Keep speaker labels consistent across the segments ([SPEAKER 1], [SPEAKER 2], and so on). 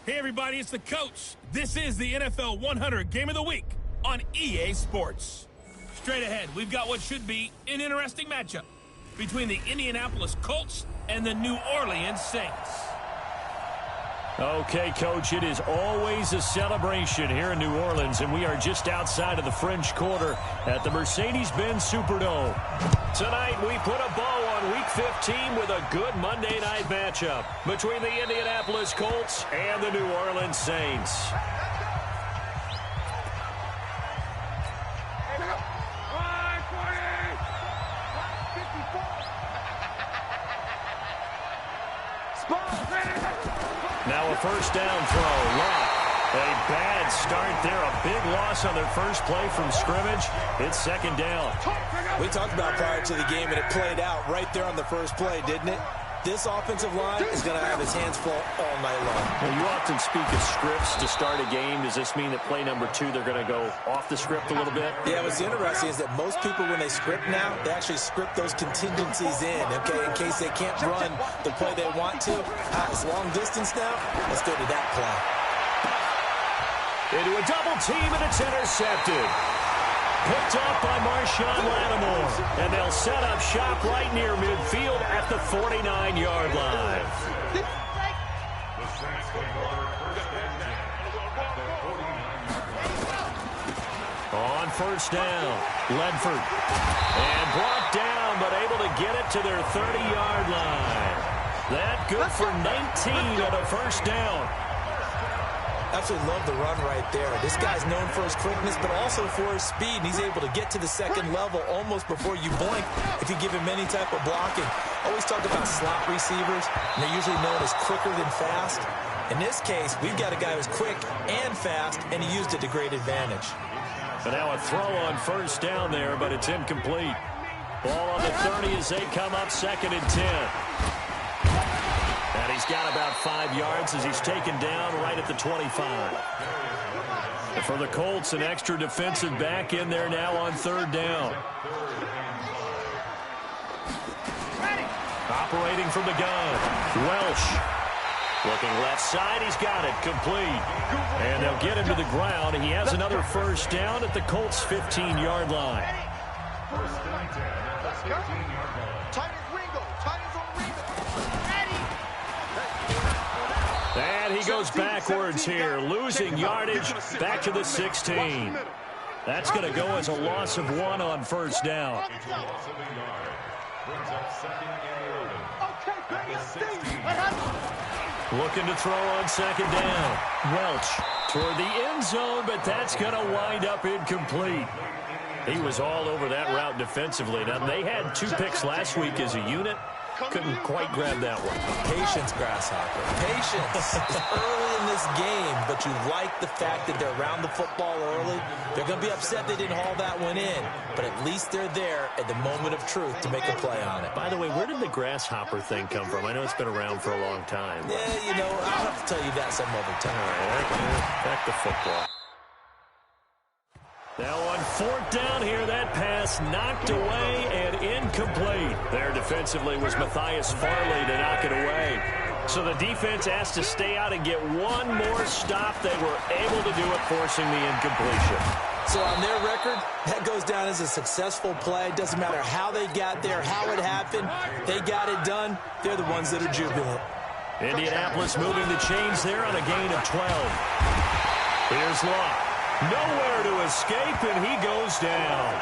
[SPEAKER 1] Hey everybody, it's the coach. This is the NFL 100 Game of the Week on EA Sports. Straight ahead, we've got what should be an interesting matchup between the Indianapolis Colts and the New Orleans Saints.
[SPEAKER 2] Okay, Coach, it is always a celebration here in New Orleans, and we are just outside of the French Quarter at the Mercedes-Benz Superdome. Tonight, we put a bow on Week 15 with a good Monday night matchup between the Indianapolis Colts and the New Orleans Saints. Now a first down throw. Lock. A bad start there. A big loss on their first play from scrimmage. It's second down.
[SPEAKER 3] We talked about prior to the game, and it played out right there on the first play, didn't it? This offensive line is going to have his hands full all night long.
[SPEAKER 2] Well, you often speak of scripts to start a game. Does this mean that play number 2, they're going to go off the script a little bit?
[SPEAKER 3] Yeah, what's interesting is that most people, when they script now, they actually script those contingencies in, okay, in case they can't run the play they want to. It's long distance now. Let's go to that play.
[SPEAKER 2] Into a double team, and it's intercepted. Picked up by Marshawn Lattimore. And they'll set up shop right near midfield at the 49-yard line. On first down, Ledford. And brought down, but able to get it to their 30-yard line. That good for 19 on a first down.
[SPEAKER 3] Absolutely love the run right there. This guy's known for his quickness, but also for his speed. And he's able to get to the second level almost before you blink if you give him any type of blocking. Always talk about slot receivers, and they're usually known as quicker than fast. In this case, we've got a guy who's quick and fast, and he used it to great advantage.
[SPEAKER 2] And now a throw on first down there, but it's incomplete. Ball on the 30 as they come up second and 10. And he's got about 5 yards as he's taken down right at the 25. And for the Colts, an extra defensive back in there now on third down. Operating from the gun, Welsh. Looking left side, he's got it, complete. And they'll get him to the ground. He has another first down at the Colts' 15-yard line.
[SPEAKER 4] First and 10 at the 15-yard line.
[SPEAKER 2] And he goes backwards here, losing yardage back to the 16. That's going to go as a loss of 1 on first down. Looking to throw on second down. Welch toward the end zone, but that's going to wind up incomplete. He was all over that route defensively. Now, they had 2 picks last week as a unit. Couldn't quite grab that one.
[SPEAKER 3] Patience, Grasshopper. Patience. It's early in this game, but you like the fact that they're around the football early. They're going to be upset they didn't haul that one in, but at least they're there at the moment of truth to make a play on it.
[SPEAKER 2] By the way, where did the grasshopper thing come from? I know it's been around for a long time.
[SPEAKER 3] Yeah, you know, I'll have to tell you that some other time.
[SPEAKER 2] All right, back to football. Now on fourth down here, that pass knocked away and incomplete. There defensively was Matthias Farley to knock it away. So the defense has to stay out and get one more stop. They were able to do it, forcing the incompletion.
[SPEAKER 3] So on their record, that goes down as a successful play. Doesn't matter how they got there, how it happened. They got it done. They're the ones that are jubilant.
[SPEAKER 2] Indianapolis moving the chains there on a gain of 12. Here's Locke. Nowhere to escape, and he goes down.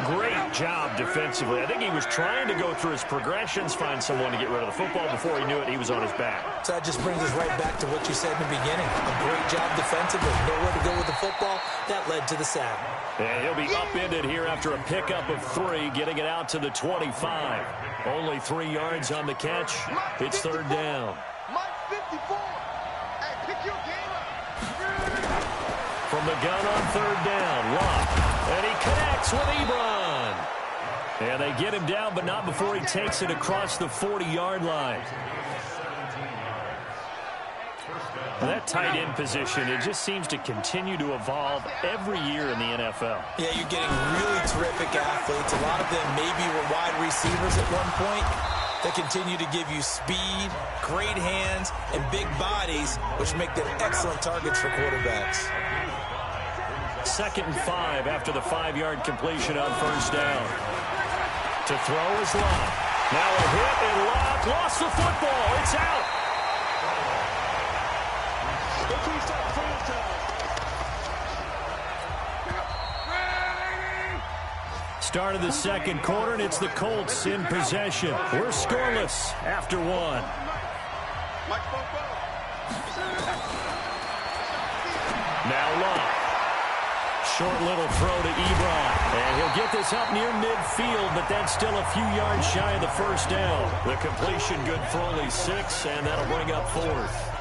[SPEAKER 2] Great job defensively. I think he was trying to go through his progressions, find someone to get rid of the football. Before he knew it, he was on his back.
[SPEAKER 3] So that just brings us right back to what you said in the beginning. A great job defensively. Nowhere to go with the football. That led to the sack.
[SPEAKER 2] And he'll be upended here after a pickup of 3, getting it out to the 25. Only 3 yards on the catch. It's third down. From the gun on third down, Locke. And he connects with Ebron. And they get him down, but not before he takes it across the 40-yard line. That tight end position, it just seems to continue to evolve every year in the NFL.
[SPEAKER 3] Yeah, you're getting really terrific athletes. A lot of them maybe were wide receivers at one point. They continue to give you speed, great hands, and big bodies, which make them excellent targets for quarterbacks.
[SPEAKER 2] 2nd and 5 after the 5-yard completion on first down. To throw is Locke. Now a hit, and Locke lost the football. It's out. Start of the second quarter, and it's the Colts in possession. We're scoreless after 1. Now Locke. Short little throw to Ebron. And he'll get this up near midfield, but that's still a few yards shy of the first down. The completion good for only 6, and that'll bring up 4th.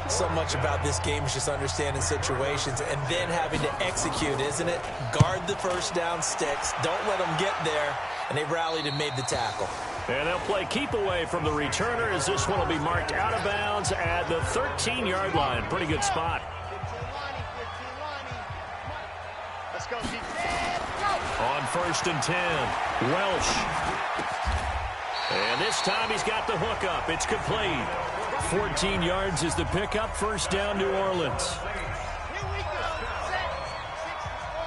[SPEAKER 3] So much about this game is just understanding situations and then having to execute, isn't it? Guard the first down sticks. Don't let them get there. And they rallied and made the tackle.
[SPEAKER 2] And they'll play keep away from the returner as this one will be marked out of bounds at the 13-yard line. Pretty good spot. On 1st and 10, Welsh. And this time he's got the hook up. It's complete. 14 yards is the pickup. First down, New Orleans.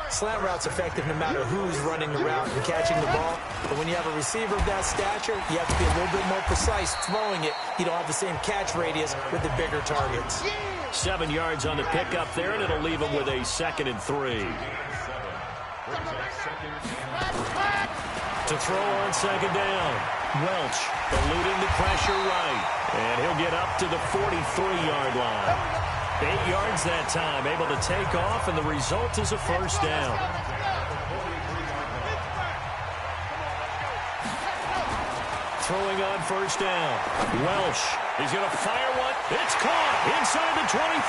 [SPEAKER 3] Slant route's effective no matter who's running the route and catching the ball. But when you have a receiver of that stature, you have to be a little bit more precise throwing it. You don't have the same catch radius with the bigger targets.
[SPEAKER 2] 7 yards on the pickup there, and it'll leave him with a 2nd and 3. To throw on 2nd down. Welch eluding the pressure right. And he'll get up to the 43-yard line. 8 yards that time, able to take off, and the result is a first down. Throwing on first down. Welsh, he's going to fire one. It's caught inside the 25.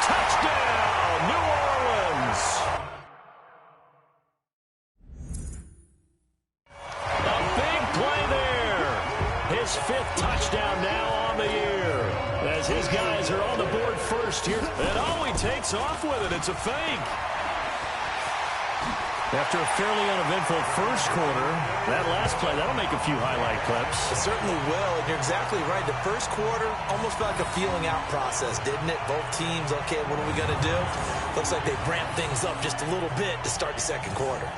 [SPEAKER 2] Touchdown, New Orleans. A big play there. His 5th touchdown now on the year. As his guys are on the board first here. And oh, he takes off with it. It's a fake. After a fairly uneventful first quarter, that last play, that'll make a few highlight clips.
[SPEAKER 3] It certainly will, and you're exactly right. The first quarter almost felt like a feeling out process, didn't it? Both teams, okay, what are we going to do? Looks like they ramped things up just a little bit to start the second quarter.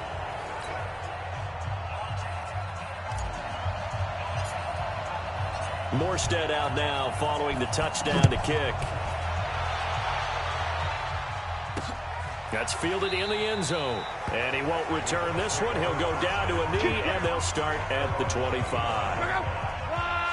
[SPEAKER 2] Morstead out now following the touchdown to kick. That's fielded in the end zone. And he won't return this one. He'll go down to a knee, and they'll start at the 25.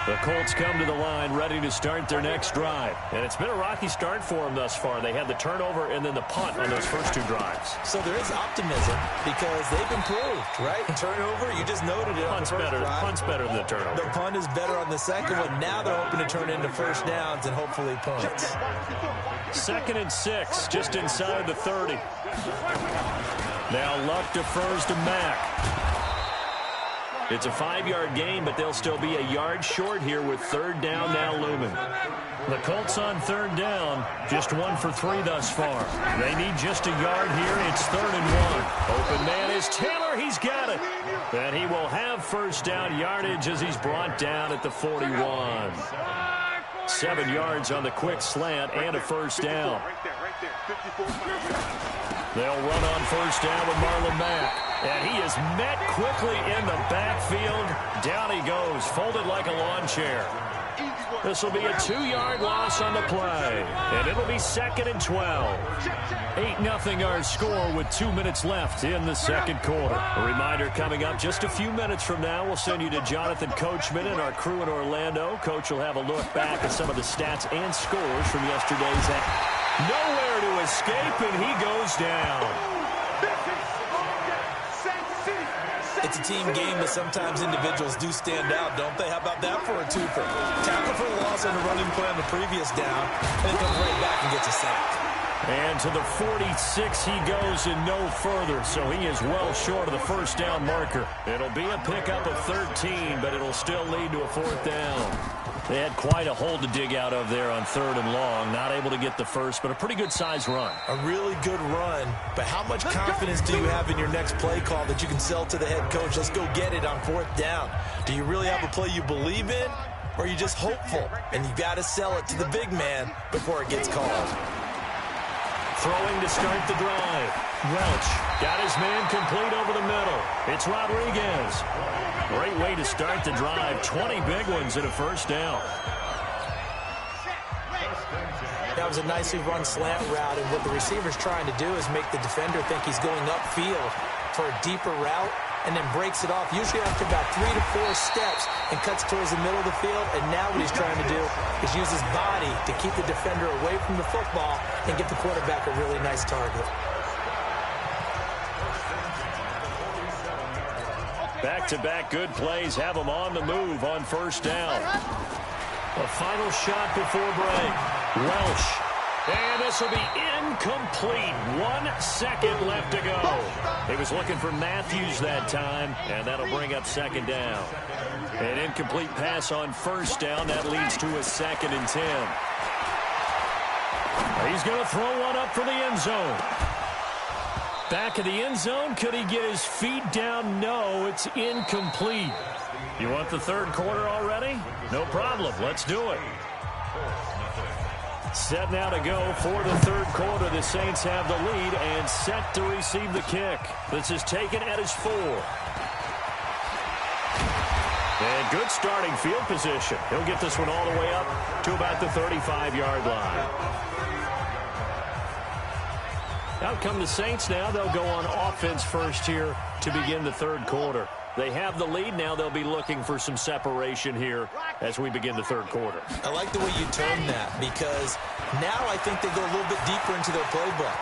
[SPEAKER 2] The Colts come to the line ready to start their next drive. And it's been a rocky start for them thus far. They had the turnover and then the punt on those first 2 drives.
[SPEAKER 3] So there is optimism because they've improved, right? Turnover, you just noted it.
[SPEAKER 2] Punt's better than the turnover.
[SPEAKER 3] The punt is better on the second one. Now they're hoping to turn it into first downs and hopefully punts.
[SPEAKER 2] 2nd and 6, just inside the 30. Now Luck defers to Mack. It's a 5-yard gain, but they'll still be a yard short here with 3rd down now looming. The Colts on 3rd down, just 1 for 3 thus far. They need just a yard here. It's 3rd and 1. Open man is Taylor. He's got it. And he will have first down yardage as he's brought down at the 41. 7 yards on the quick slant and a first down. They'll run on first down with Marlon Mack. And he is met quickly in the backfield. Down he goes, folded like a lawn chair. This will be a 2-yard loss on the play. And it'll be 2nd and 12. 8-0 our score with 2 minutes left in the second quarter. A reminder coming up just a few minutes from now. We'll send you to Jonathan Coachman and our crew in Orlando. Coach will have a look back at some of the stats and scores from yesterday's action. Nowhere to escape, and he goes down.
[SPEAKER 3] It's a team game, but sometimes individuals do stand out, don't they? How about that for a twofer? Tackle for a loss on the running play on the previous down, and comes right back and gets a sack.
[SPEAKER 2] And to the 46 he goes and no further, so he is well short of the first down marker. It'll be a pickup of 13, but it'll still lead to a fourth down. They had quite a hole to dig out of there on 3rd and long. Not able to get the first, but a pretty good-sized run.
[SPEAKER 3] A really good run, but how much confidence do you have in your next play call that you can sell to the head coach? Let's go get it on 4th down. Do you really have a play you believe in, or are you just hopeful? And you got to sell it to the big man before it gets called.
[SPEAKER 2] Throwing to start the drive. Welch got his man complete over the middle. It's Rodriguez. Great way to start the drive. 20 big ones and a first down.
[SPEAKER 3] That was a nicely run slant route, and what the receiver's trying to do is make the defender think he's going upfield for a deeper route, and then breaks it off, usually after about 3 to 4 steps, and cuts towards the middle of the field. And now what he's trying to do is use his body to keep the defender away from the football and get the quarterback a really nice target.
[SPEAKER 2] Back-to-back good plays have them on the move on first down. A final shot before break. Welch. And this will be incomplete. 1 second left to go. He was looking for Matthews that time, and that'll bring up second down. An incomplete pass on first down. That leads to a 2nd and 10. He's going to throw one up for the end zone. Back of the end zone. Could he get his feet down? No, it's incomplete. You want the 3rd quarter already? No problem. Let's do it. Set now to go for the 3rd quarter. The Saints have the lead and set to receive the kick. This is taken at his 4. And good starting field position. He'll get this one all the way up to about the 35-yard line. Out come the Saints now. They'll go on offense first here to begin the 3rd quarter. They have the lead. Now they'll be looking for some separation here as we begin the 3rd quarter.
[SPEAKER 3] I like the way you term that, because now I think they go a little bit deeper into their playbook.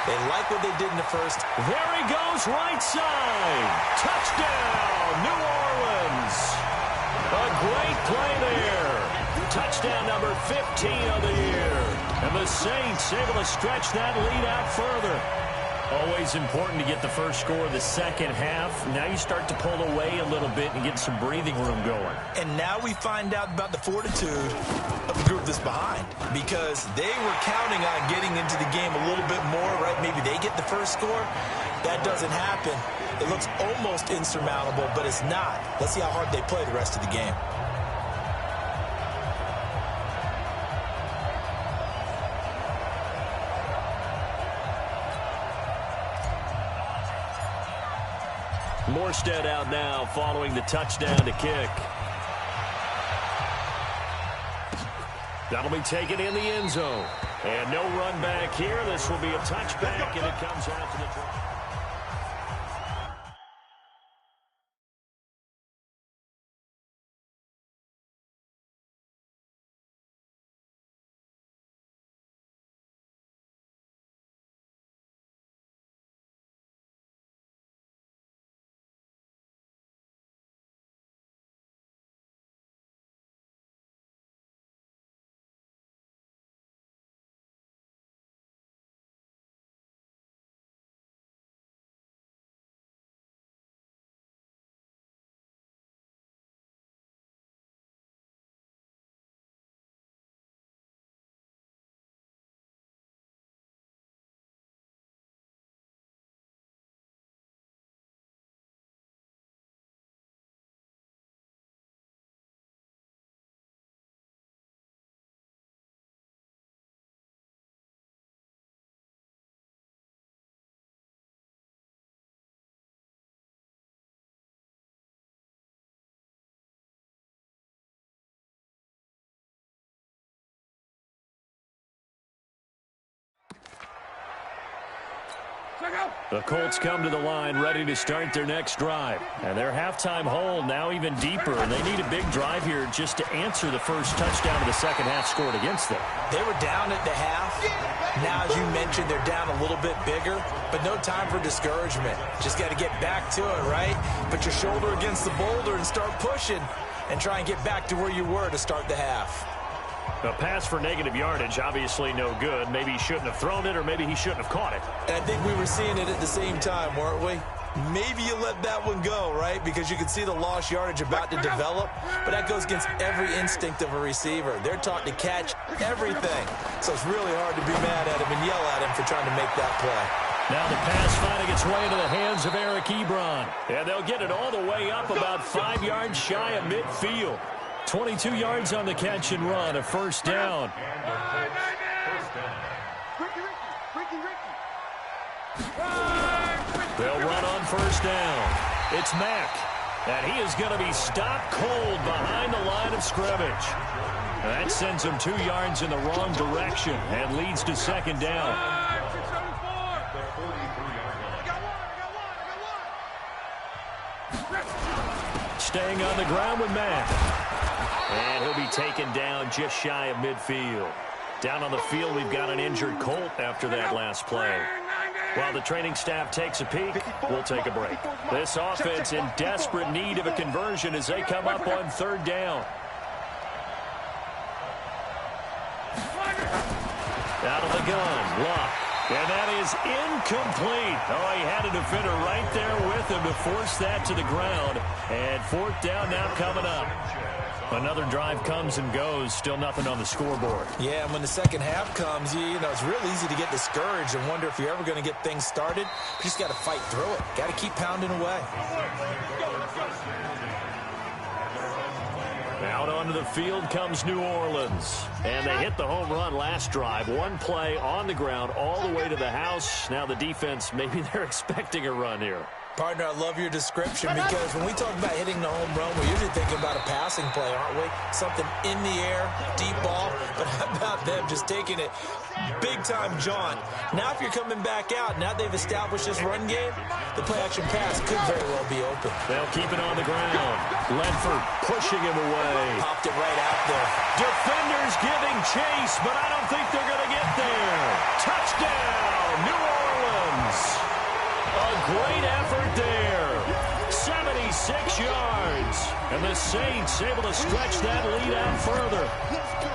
[SPEAKER 3] They like what they did in the first.
[SPEAKER 2] There he goes, right side. Touchdown, New Orleans. A great play there. Touchdown number 15 of the year. And the Saints able to stretch that lead out further. Always important to get the first score of the second half. Now you start to pull away a little bit and get some breathing room going.
[SPEAKER 3] And now we find out about the fortitude of the group that's behind, because they were counting on getting into the game a little bit more, right? Maybe they get the first score. That doesn't happen. It looks almost insurmountable, but it's not. Let's see how hard they play the rest of the game.
[SPEAKER 2] Morstead out now following the touchdown to kick. That'll be taken in the end zone. And no run back here. This will be a touchback, and it comes out to the drive. The Colts come to the line ready to start their next drive. And their halftime hole now even deeper. And they need a big drive here just to answer the first touchdown of the second half scored against them.
[SPEAKER 3] They were down at the half. Now, as you mentioned, they're down a little bit bigger. But no time for discouragement. Just got to get back to it, right? Put your shoulder against the boulder and start pushing. And try and get back to where you were to start the half.
[SPEAKER 2] A pass for negative yardage, obviously no good. Maybe he shouldn't have thrown it, or maybe he shouldn't have caught it.
[SPEAKER 3] And I think we were seeing it at the same time, weren't we? Maybe you let that one go, right? Because you can see the lost yardage about to develop, but that goes against every instinct of a receiver. They're taught to catch everything. So it's really hard to be mad at him and yell at him for trying to make that play.
[SPEAKER 2] Now the pass finding its way into the hands of Eric Ebron. And they'll get it all the way up about 5 yards shy of midfield. 22 yards on the catch and run, a first down. They'll run on first down. It's Mack. And he is going to be stopped cold behind the line of scrimmage. That sends him 2 yards in the wrong direction and leads to second down. Staying on the ground with Mack. And he'll be taken down just shy of midfield. Down on the field, we've got an injured Colt after that last play. While the training staff takes a peek, we'll take a break. This offense in desperate need of a conversion as they come up on third down. Out of the gun, Luck. And that is incomplete. Oh, he had a defender right there with him to force that to the ground. And fourth down now coming up. Another drive comes and goes. Still nothing on the scoreboard.
[SPEAKER 3] Yeah, and when the second half comes, you know, it's real easy to get discouraged and wonder if you're ever going to get things started. You just got to fight through it. Got to keep pounding away.
[SPEAKER 2] Out onto the field comes New Orleans. And they hit the home run last drive. One play on the ground all the way to the house. Now the defense, maybe they're expecting a run here.
[SPEAKER 3] Partner, I love your description because when we talk about hitting the home run, we're usually thinking about a passing play, aren't we? Something in the air, deep ball. But how about them just taking it big-time jaunt? Now if you're coming back out, now they've established this run game, the play-action pass could very well be open.
[SPEAKER 2] They'll keep it on the ground. Ledford pushing him away.
[SPEAKER 3] Popped it right out there.
[SPEAKER 2] Defenders giving chase, but I don't think they're going to get there. Touchdown, New Orleans. A great effort there. 76 yards. And the Saints able to stretch that lead out further.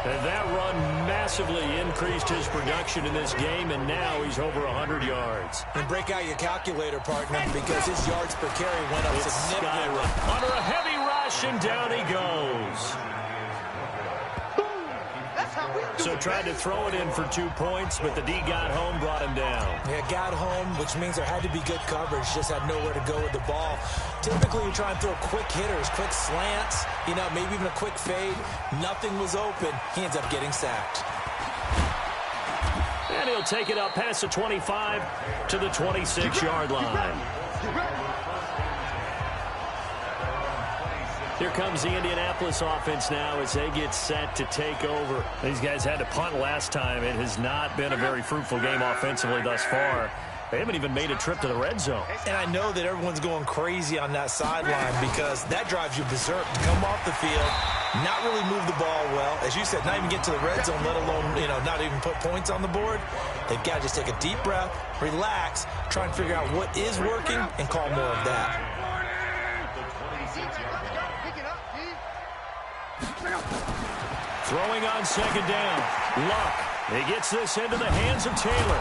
[SPEAKER 2] And that run massively increased his production in this game, and now he's over 100 yards.
[SPEAKER 3] And break out your calculator, partner, because his yards per carry went up significantly.
[SPEAKER 2] Under a heavy rush, and down he goes. So tried to throw it in for 2 points, but the D got home, brought him down.
[SPEAKER 3] Yeah, got home, which means there had to be good coverage. Just had nowhere to go with the ball. Typically, you try and throw quick hitters, quick slants, you know, maybe even a quick fade. Nothing was open. He ends up getting sacked.
[SPEAKER 2] And he'll take it up past the 25 to the 26-yard line. Here comes the Indianapolis offense now as they get set to take over. These guys had to punt last time. It has not been a very fruitful game offensively thus far. They haven't even made a trip to the red zone.
[SPEAKER 3] And I know that everyone's going crazy on that sideline because that drives you berserk to come off the field, not really move the ball well. As you said, not even get to the red zone, let alone, you know, not even put points on the board. They've got to just take a deep breath, relax, try and figure out what is working, and call more of that.
[SPEAKER 2] Throwing on second down. Luck. He gets this into the hands of Taylor.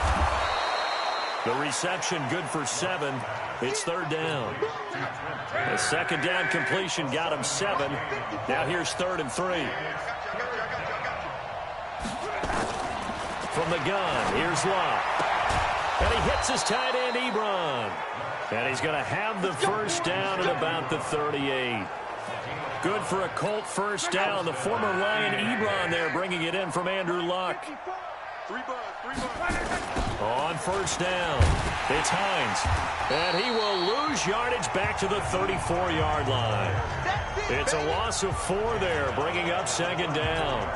[SPEAKER 2] The reception good for 7. It's third down. The second down completion got him 7. Now here's 3rd and 3. From the gun, here's Luck. And he hits his tight end, Ebron. And he's going to have the first down at about the 38. Good for a Colt first down. The former Lion Ebron there bringing it in from Andrew Luck. On first down, it's Hines. And he will lose yardage back to the 34-yard line. It's a loss of 4 there, bringing up second down.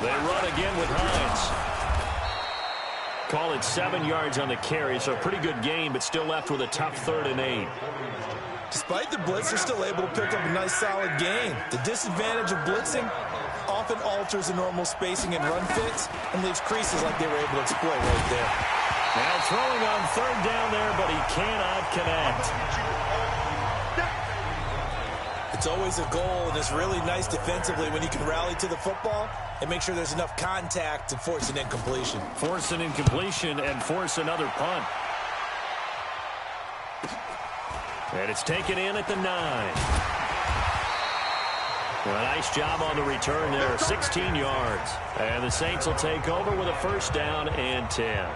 [SPEAKER 2] They run again with Hines. Call it 7 yards on the carry, so a pretty good gain, but still left with a tough 3rd and 8.
[SPEAKER 3] Despite the blitz, they're still able to pick up a nice, solid gain. The disadvantage of blitzing often alters the normal spacing and run fits and leaves creases like they were able to exploit right there.
[SPEAKER 2] Now throwing on 3rd down there, but he cannot connect.
[SPEAKER 3] It's always a goal, and it's really nice defensively when you can rally to the football and make sure there's enough contact to force an incompletion.
[SPEAKER 2] Force an incompletion and force another punt. And it's taken in at the 9. Well, a nice job on the return there, 16 yards. And the Saints will take over with a first down and 10.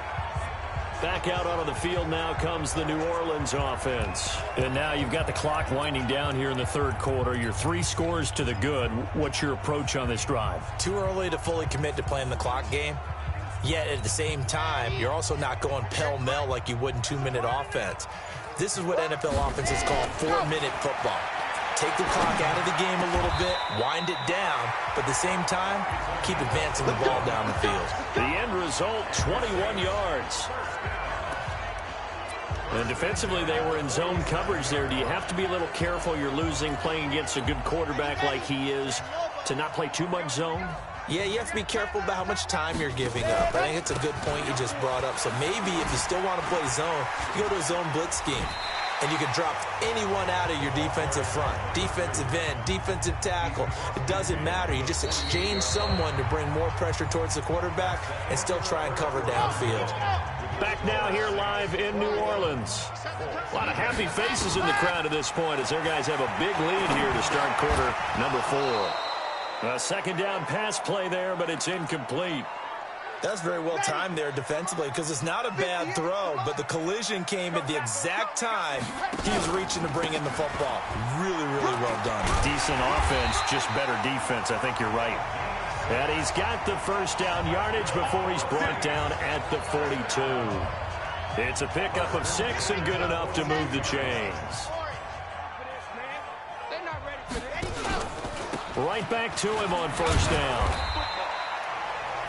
[SPEAKER 2] Back out onto the field now comes the New Orleans offense. And now you've got the clock winding down here in the third quarter. You're 3 scores to the good. What's your approach on this drive?
[SPEAKER 3] Too early to fully commit to playing the clock game. Yet at the same time, you're also not going pell-mell like you would in 2-minute offense. This is what NFL offenses call 4-minute football. Take the clock out of the game a little bit, wind it down, but at the same time, keep advancing the ball down the field.
[SPEAKER 2] The end result, 21 yards. And defensively, they were in zone coverage there. Do you have to be a little careful? You're losing playing against a good quarterback like he is to not play too much zone?
[SPEAKER 3] Yeah, you have to be careful about how much time you're giving up. I think it's a good point you just brought up. So maybe if you still want to play zone, you go to a zone blitz scheme. And you can drop anyone out of your defensive front. Defensive end, defensive tackle. It doesn't matter. You just exchange someone to bring more pressure towards the quarterback and still try and cover downfield.
[SPEAKER 2] Back now here live in New Orleans. A lot of happy faces in the crowd at this point as their guys have a big lead here to start quarter number 4. A second down pass play there, but it's incomplete.
[SPEAKER 3] That's very well timed there defensively because it's not a bad throw, but the collision came at the exact time he was reaching to bring in the football. Really, really well done.
[SPEAKER 2] Decent offense, just better defense. I think you're right. And he's got the first down yardage before he's brought down at the 42. It's a pickup of 6 and good enough to move the chains. Right back to him on first down.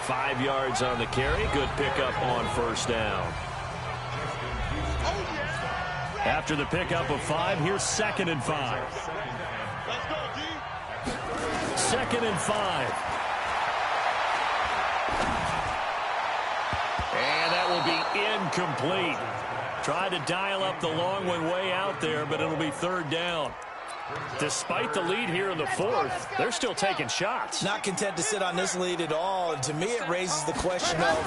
[SPEAKER 2] 5 yards on the carry. Good pickup on first down. After the pickup of 5, here's 2nd and 5. 2nd and 5. And that will be incomplete. Tried to dial up the long one way out there, but it'll be 3rd down. Despite the lead here in the 4th, they're still taking shots.
[SPEAKER 3] Not content to sit on this lead at all. And to me, it raises the question of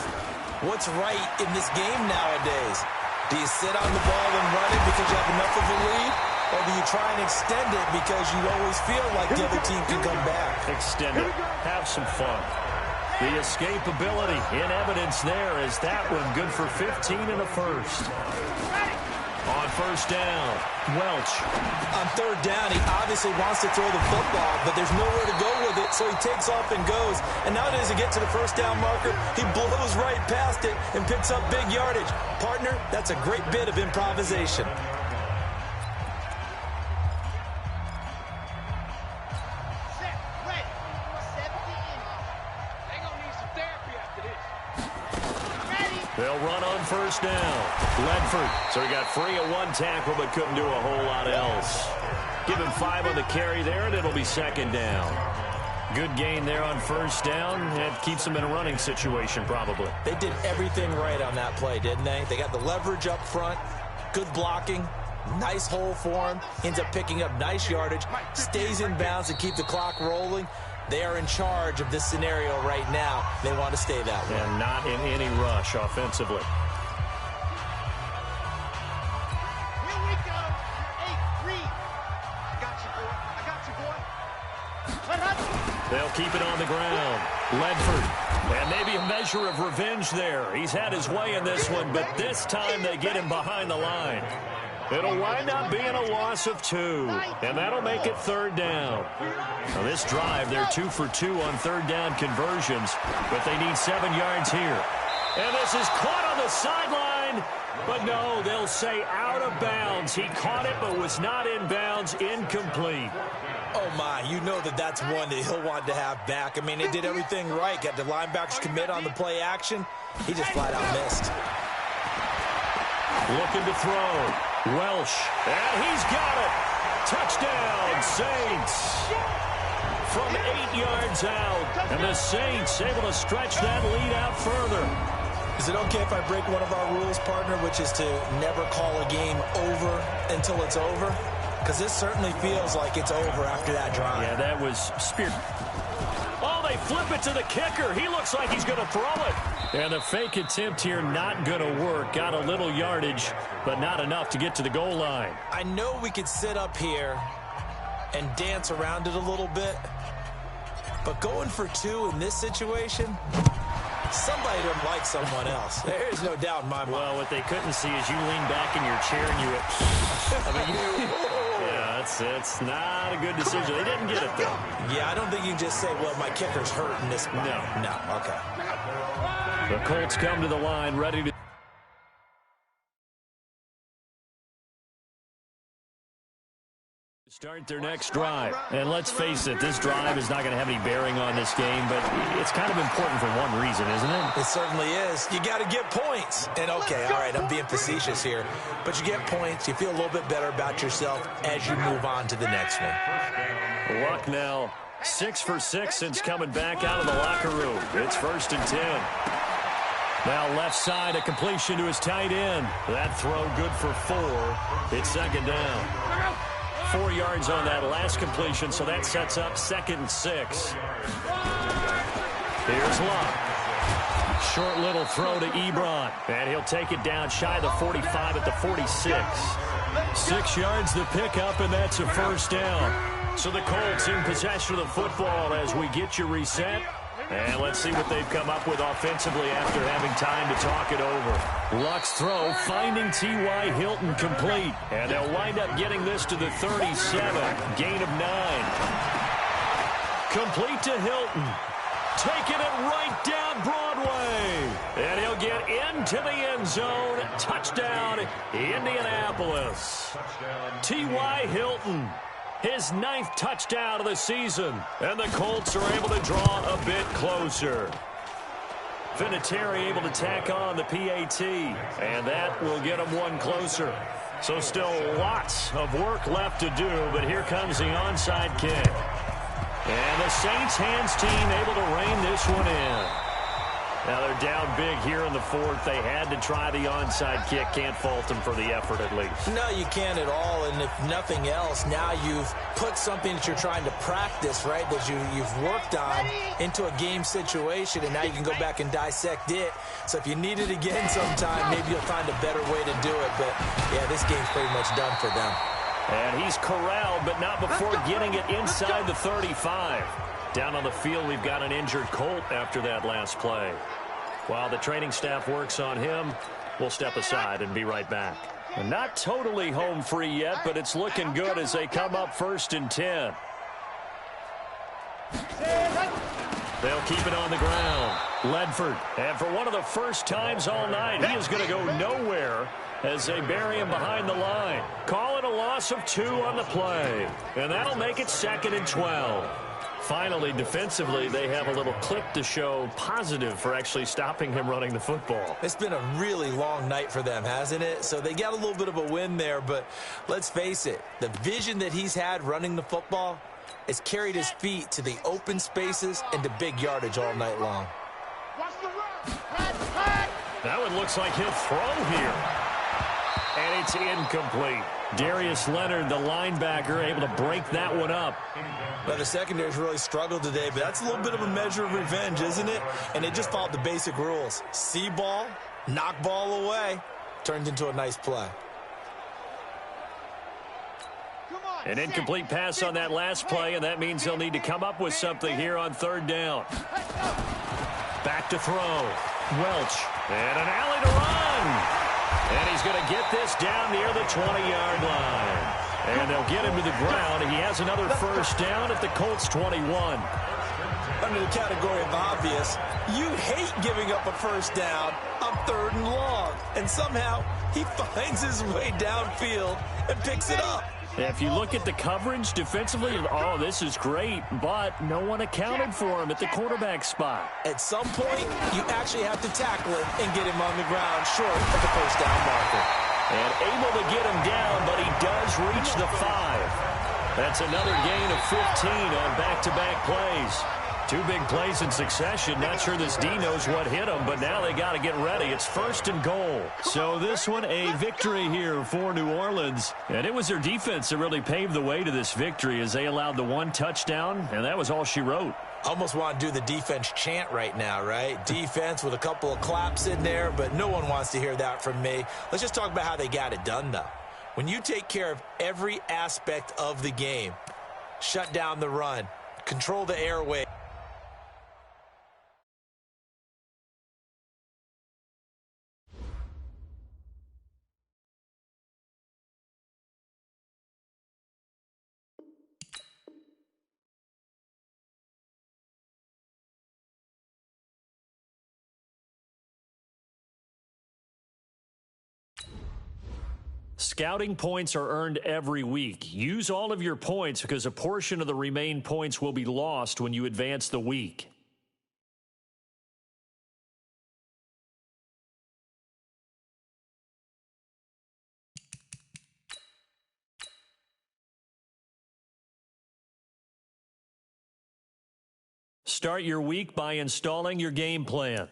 [SPEAKER 3] what's right in this game nowadays. Do you sit on the ball and run it because you have enough of a lead? Or do you try and extend it because you always feel like the other team can come back?
[SPEAKER 2] Extend it. Have some fun. The escapability in evidence there as that one good for 15 in the first. On first down, Welch.
[SPEAKER 3] On 3rd down, he obviously wants to throw the football, but there's nowhere to go with it, so he takes off and goes. And now as he gets to the first down marker, he blows right past it and picks up big yardage. Partner, that's a great bit of improvisation.
[SPEAKER 2] They'll run on first down. Ledford. So he got free of 1 tackle, but couldn't do a whole lot else. Give him 5 on the carry there, and it'll be 2nd down. Good gain there on first down. It keeps them in a running situation, probably.
[SPEAKER 3] They did everything right on that play, didn't they? They got the leverage up front, good blocking, nice hole for him, ends up picking up nice yardage, stays in bounds to keep the clock rolling. They are in charge of this scenario right now. They want to stay that way.
[SPEAKER 2] And not in any rush offensively.
[SPEAKER 5] Here we go. 8-3. I got you, boy.
[SPEAKER 2] They'll keep it on the ground. Ledford. And maybe a measure of revenge there. He's had his way in this one, but this time they get him behind the line. It'll wind up being a loss of 2, and that'll make it 3rd down. Now this drive, they're 2 for 2 on 3rd down conversions, but they need 7 yards here. And this is caught on the sideline, but no, they'll say out of bounds. He caught it, but was not in bounds, incomplete.
[SPEAKER 3] Oh, my, you know that's one that he'll want to have back. I mean, they did everything right. Got the linebackers commit on the play action. He just flat out missed.
[SPEAKER 2] Looking to throw. Welsh. And he's got it. Touchdown, Saints. From 8 yards out. And the Saints able to stretch that lead out further.
[SPEAKER 3] Is it okay if I break one of our rules, partner, which is to never call a game over until it's over? because this certainly feels like it's over after that drive.
[SPEAKER 2] Yeah, that was spear. Oh, they flip it to the kicker. He looks like he's going to throw it. And the fake attempt here not going to work. Got a little yardage, but not enough to get to the goal line.
[SPEAKER 3] I know we could sit up here and dance around it a little bit, but going for 2 in this situation, somebody doesn't like someone else. There's no doubt in my mind.
[SPEAKER 2] Well, what they couldn't see is you lean back in your chair and you yeah, it's not a good decision. They didn't get it, though.
[SPEAKER 3] Yeah, I don't think you can just say, well, my kicker's hurting this spot. No, okay.
[SPEAKER 2] The Colts come to the line, ready to start their next drive. And let's face it, this drive is not going to have any bearing on this game, but it's kind of important for one reason, isn't it?
[SPEAKER 3] It certainly is. You got to get points. And, okay, all right, I'm being facetious here, but you get points. You feel a little bit better about yourself as you move on to the next one.
[SPEAKER 2] Luck now, 6 for 6 since coming back out of the locker room. It's 1st and 10. Now left side, a completion to his tight end. That throw good for 4. It's 2nd down. 4 yards on that last completion, so that sets up 2nd and 6. Here's Luck. Short little throw to Ebron, and he'll take it down shy of the 45 at the 46. 6 yards the pickup, and that's a 1st down. So the Colts in possession of the football as we get you reset. And let's see what they've come up with offensively after having time to talk it over. Luck's throw finding T.Y. Hilton complete. And they'll wind up getting this to the 37. Gain of 9. Complete to Hilton. Taking it right down Broadway. And he'll get into the end zone. Touchdown, Indianapolis. T.Y. Hilton. His 9th touchdown of the season. And the Colts are able to draw a bit closer. Vinatieri able to tack on the PAT. And that will get him 1 closer. So still lots of work left to do. But here comes the onside kick. And the Saints hands team able to rein this one in. Now they're down big here in the 4th. They had to try the onside kick. Can't fault them for the effort at least.
[SPEAKER 3] No, you can't at all. And if nothing else, now you've put something that you're trying to practice, right, that you've worked on into a game situation, and now you can go back and dissect it. So if you need it again sometime, maybe you'll find a better way to do it. But, yeah, this game's pretty much done for them.
[SPEAKER 2] And he's corralled, but not before getting it inside the 35. Down on the field, we've got an injured Colt after that last play. While the training staff works on him, we'll step aside and be right back. And not totally home free yet, but it's looking good as they come up 1st and 10. They'll keep it on the ground. Ledford, and for one of the first times all night, he is going to go nowhere as they bury him behind the line. Call it a loss of 2 on the play, and that'll make it 2nd and 12. Finally, defensively, they have a little clip to show positive for actually stopping him running the football.
[SPEAKER 3] It's been a really long night for them, hasn't it? So they got a little bit of a win there, but let's face it, the vision that he's had running the football has carried his feet to the open spaces and to big yardage all night long.
[SPEAKER 2] Now it looks like he'll throw here. And it's incomplete. Darius Leonard, the linebacker, able to break that one up.
[SPEAKER 3] Well, the secondary's really struggled today, but that's a little bit of a measure of revenge, isn't it? And they just followed the basic rules. See ball, knock ball away, turns into a nice play.
[SPEAKER 2] An incomplete pass on that last play, and that means they'll need to come up with something here on 3rd down. Back to throw. Welch. And an alley to run. And he's going to get this down near the 20-yard line. And they'll get him to the ground. He has another 1st down at the Colts 21.
[SPEAKER 3] Under the category of obvious, you hate giving up a 1st down on 3rd and long. And somehow he finds his way downfield and picks it up.
[SPEAKER 2] If you look at the coverage defensively, oh, this is great, but no one accounted for him at the quarterback spot.
[SPEAKER 3] At some point, you actually have to tackle him and get him on the ground short of the 1st down marker.
[SPEAKER 2] And able to get him down, but he does reach the 5. That's another gain of 15 on back-to-back plays. Two big plays in succession. Not sure this D knows what hit him, but now they got to get ready. It's 1st and goal. So this one a victory here for New Orleans. And it was their defense that really paved the way to this victory as they allowed the 1 touchdown, and that was all she wrote.
[SPEAKER 3] Almost want to do the defense chant right now, right? Defense with a couple of claps in there, but no one wants to hear that from me. Let's just talk about how they got it done, though. When you take care of every aspect of the game, shut down the run, control the airway.
[SPEAKER 2] Scouting points are earned every week. Use all of your points because a portion of the remaining points will be lost when you advance the week. Start your week by installing your game plan.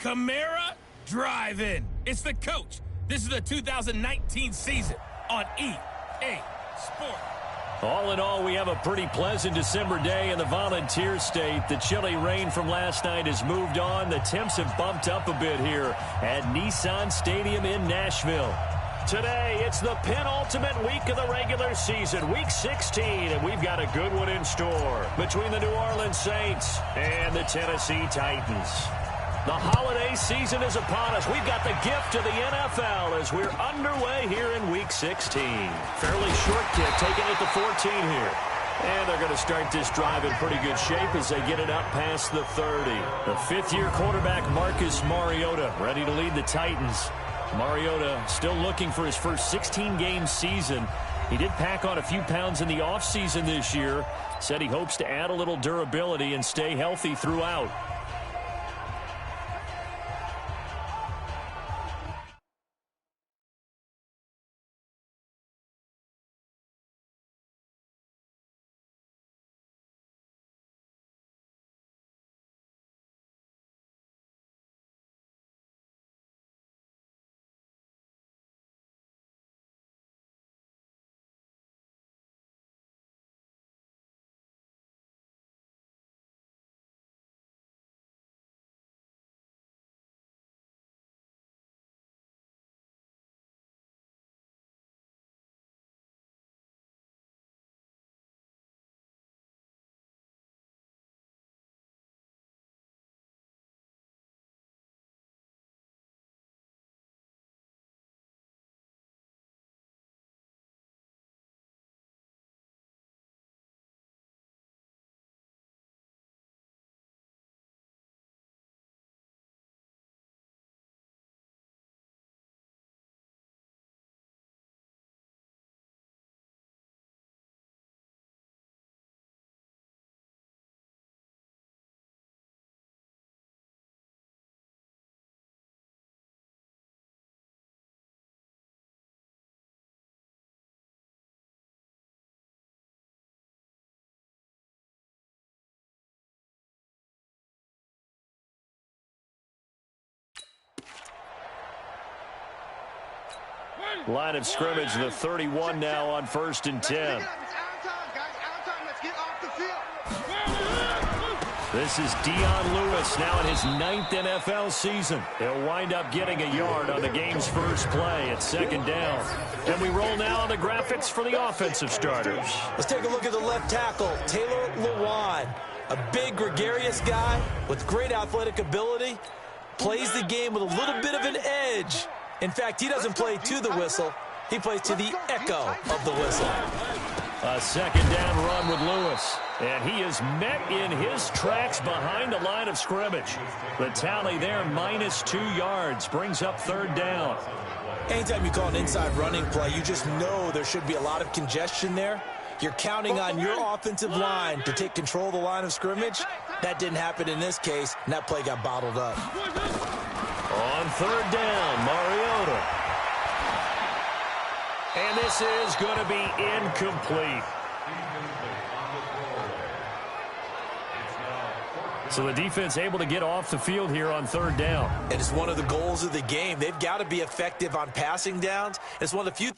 [SPEAKER 1] Camara Drive-In. It's the coach. This is the 2019 season on EA Sports.
[SPEAKER 2] All in all, we have a pretty pleasant December day in the Volunteer State. The chilly rain from last night has moved on. The temps have bumped up a bit here at Nissan Stadium in Nashville. Today, it's the penultimate week of the regular season, week 16, and we've got a good one in store between the New Orleans Saints and the Tennessee Titans. The holiday season is upon us. We've got the gift of the NFL as we're underway here in week 16. Fairly short kick, taken at the 14 here. And they're going to start this drive in pretty good shape as they get it up past the 30. The fifth-year quarterback, Marcus Mariota, ready to lead the Titans. Mariota still looking for his first 16-game season. He did pack on a few pounds in the offseason this year. Said he hopes to add a little durability and stay healthy throughout. Line of scrimmage, the 31 now on 1st and 10. This is Dion Lewis now in his 9th NFL season. He'll wind up getting a yard on the game's first play at 2nd down. And we roll now on the graphics for the offensive starters.
[SPEAKER 3] Let's take a look at the left tackle, Taylor Lewan. A big, gregarious guy with great athletic ability. Plays the game with a little bit of an edge. In fact, he doesn't play to the whistle. He plays to the echo of the whistle.
[SPEAKER 2] A 2nd down run with Lewis. And he is met in his tracks behind the line of scrimmage. The tally there, -2 yards, brings up 3rd down.
[SPEAKER 3] Anytime you call an inside running play, you just know there should be a lot of congestion there. You're counting on your offensive line to take control of the line of scrimmage. That didn't happen in this case, and that play got bottled up.
[SPEAKER 2] On 3rd down, Mariota. And this is going to be incomplete. So the defense able to get off the field here on 3rd down.
[SPEAKER 3] And it's one of the goals of the game. They've got to be effective on passing downs. It's one of the few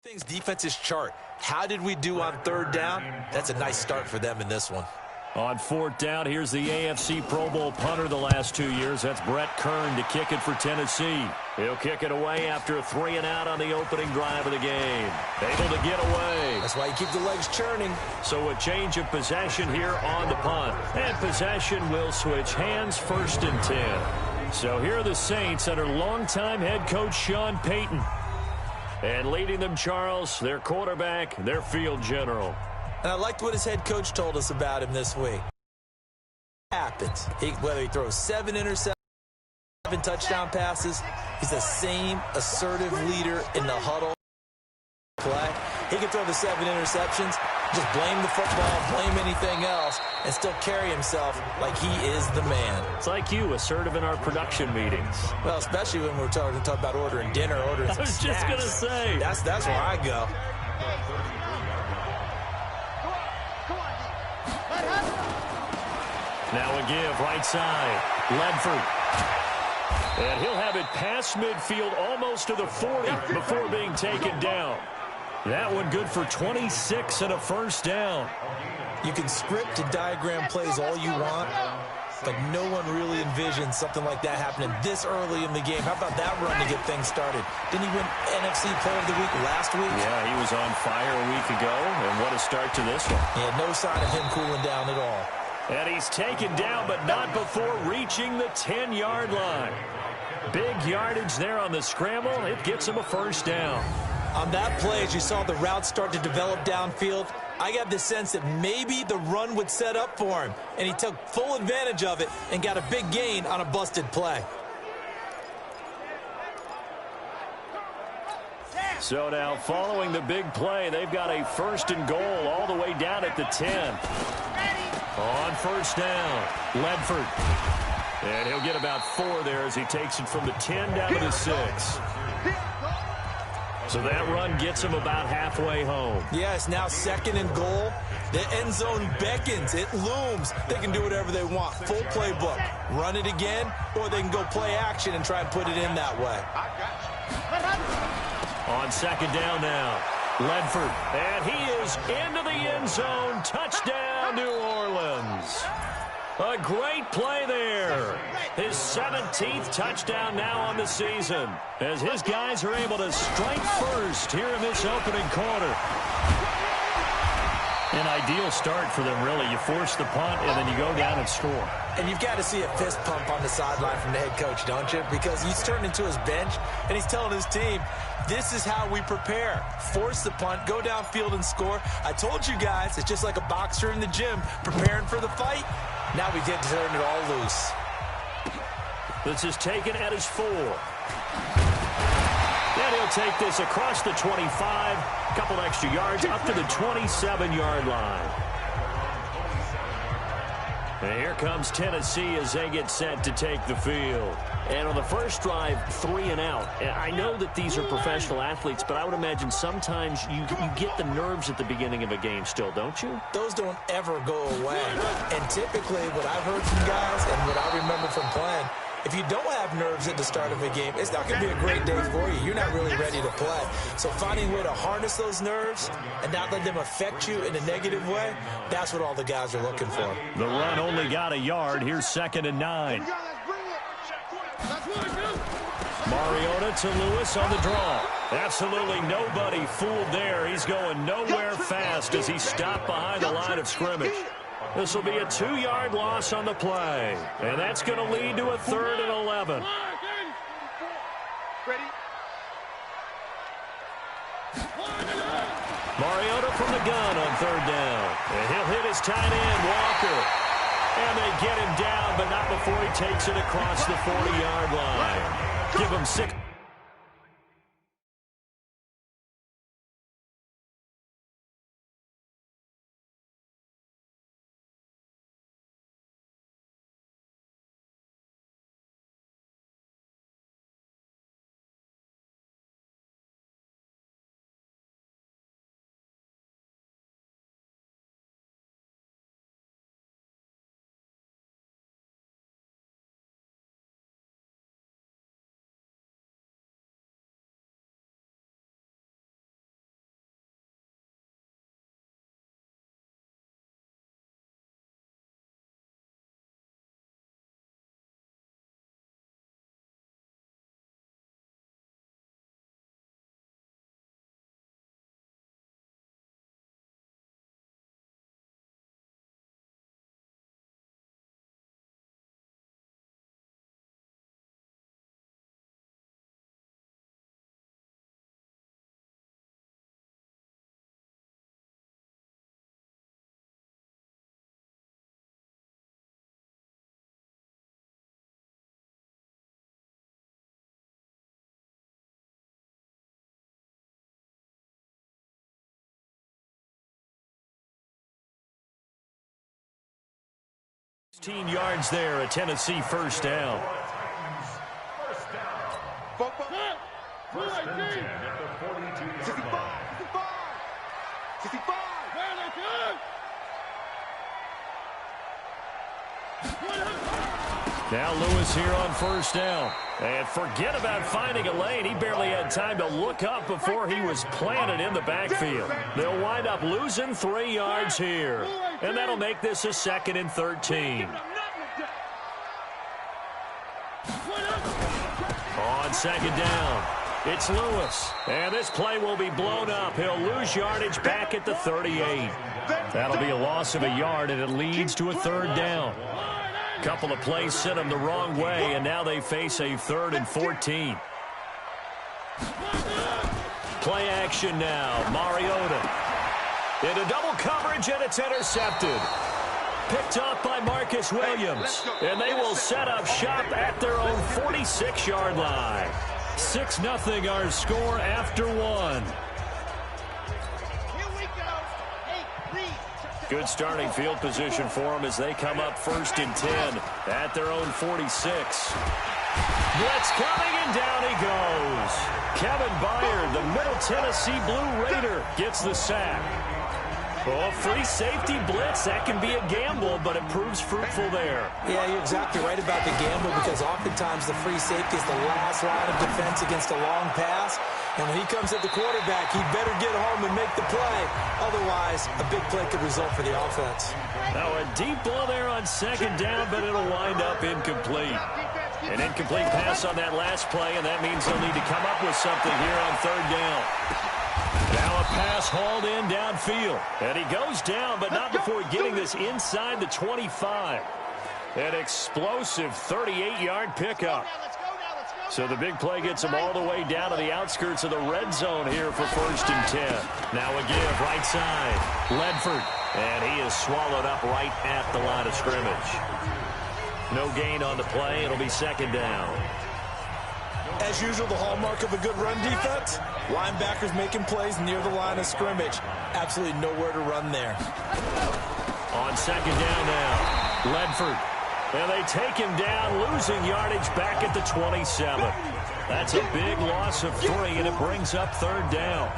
[SPEAKER 3] things defenses chart. How did we do on 3rd down? That's a nice start for them in this one.
[SPEAKER 2] On 4th down, here's the AFC Pro Bowl punter the last 2 years. That's Brett Kern to kick it for Tennessee. He'll kick it away after a 3-and-out on the opening drive of the game. Able to get away.
[SPEAKER 3] That's why you keep the legs churning.
[SPEAKER 2] So a change of possession here on the punt. And possession will switch hands, 1st and 10. So here are the Saints under longtime head coach Sean Payton. And leading them, Charles, their quarterback, their field general.
[SPEAKER 3] And I liked what his head coach told us about him this week. It happens. Whether he throws 7 interceptions, 7 touchdown passes, he's the same assertive leader in the huddle. Play. He can throw the 7 interceptions, just blame the football, blame anything else, and still carry himself like he is the man.
[SPEAKER 2] It's like you, assertive in our production meetings.
[SPEAKER 3] Well, especially when we're talking about ordering dinner, ordering some snacks.
[SPEAKER 2] I was just going to say.
[SPEAKER 3] That's where I go.
[SPEAKER 2] Now a give, right side. Ledford. And he'll have it past midfield almost to the 40 before being taken down. That one good for 26 and a 1st down.
[SPEAKER 3] You can script and diagram plays all you want, but no one really envisions something like that happening this early in the game. How about that run to get things started? Didn't he win NFC Player of the Week last week?
[SPEAKER 2] Yeah, he was on fire a week ago, and what a start to this one.
[SPEAKER 3] Yeah, no sign of him cooling down at all.
[SPEAKER 2] And he's taken down, but not before reaching the 10-yard line. Big yardage there on the scramble. It gets him a first down.
[SPEAKER 3] On that play, as you saw the route start to develop downfield, I got the sense that maybe the run would set up for him, and he took full advantage of it and got a big gain on a busted play.
[SPEAKER 2] So now, following the big play, they've got a first and goal all the way down at the 10. On first down, Ledford. And he'll get about 4 there as he takes it from the 10 down to the 6. So that run gets him about halfway home.
[SPEAKER 3] Yeah, it's now second and goal. The end zone beckons. It looms. They can do whatever they want. Full playbook. Run it again, or they can go play action and try and put it in that way.
[SPEAKER 2] On second down now, Ledford. And he is into the end zone. Touchdown, New Orleans. A great play there. His 17th touchdown now on the season as his guys are able to strike first here in this opening quarter. An ideal start for them, really. You force the punt, and then you go down and score.
[SPEAKER 3] And you've got to see a fist pump on the sideline from the head coach, don't you? Because he's turned into his bench, and he's telling his team, this is how we prepare. Force the punt, go downfield and score. I told you guys, it's just like a boxer in the gym preparing for the fight. Now we get to turn it all loose.
[SPEAKER 2] This is taken at his 4. And he'll take this across the 25. A couple extra yards up to the 27-yard line. And here comes Tennessee as they get set to take the field. And on the first drive, 3 and out. And I know that these are professional athletes, but I would imagine sometimes you get the nerves at the beginning of a game still, don't you?
[SPEAKER 3] Those don't ever go away. And typically what I've heard from guys and what I remember from playing, if you don't have nerves at the start of a game, it's not going to be a great day for you. You're not really ready to play. So finding a way to harness those nerves and not let them affect you in a negative way, that's what all the guys are looking for.
[SPEAKER 2] The run only got a yard. Here's 2nd and 9. Mariota to Lewis on the draw. Absolutely nobody fooled there. He's going nowhere fast as he's stopped behind the line of scrimmage. This will be a 2-yard loss on the play. And that's going to lead to a 3rd and 11. Mariota from the gun on 3rd down. And he'll hit his tight end, Walker. And they get him down, but not before he takes it across the 40-yard line. Give him 6. Yards there, a Tennessee first down.
[SPEAKER 4] First and 10 at the 42-yard
[SPEAKER 5] 65.
[SPEAKER 2] Now Lewis here on first down. And forget about finding a lane. He barely had time to look up before he was planted in the backfield. They'll wind up losing 3 yards here. And that'll make this a 2nd and 13. On 2nd down, it's Lewis. And this play will be blown up. He'll lose yardage back at the 38. That'll be a loss of a yard, and it leads to a 3rd down. Couple of plays sent them the wrong way, and now they face a 3rd and 14. Play action now. Mariota into double coverage, and it's intercepted. Picked off by Marcus Williams, and they will set up shop at their own 46-yard line. 6-0 our score after 1. Good starting field position for them as they come up 1st and 10 at their own 46. Blitz coming, and down he goes. Kevin Byard, the Middle Tennessee Blue Raider, gets the sack. Oh, free safety blitz, that can be a gamble, but it proves fruitful there.
[SPEAKER 3] Yeah, you're exactly right about the gamble, because oftentimes the free safety is the last line of defense against a long pass. And when he comes at the quarterback, he better get home and make the play. Otherwise, a big play could result for the offense.
[SPEAKER 2] Now a deep ball there on 2nd down, but it'll wind up incomplete. An incomplete pass on that last play, and that means they'll need to come up with something here on 3rd down. Now a pass hauled in downfield. And he goes down, but not before getting this inside the 25. An explosive 38-yard pickup. So the big play gets him all the way down to the outskirts of the red zone here for 1st and 10. Now a give right side. Ledford. And he is swallowed up right at the line of scrimmage. No gain on the play. It'll be 2nd down.
[SPEAKER 3] As usual, the hallmark of a good run defense, linebackers making plays near the line of scrimmage. Absolutely nowhere to run there.
[SPEAKER 2] On 2nd down now, Ledford. And they take him down, losing yardage back at the 27. That's a big loss of 3, and it brings up 3rd down.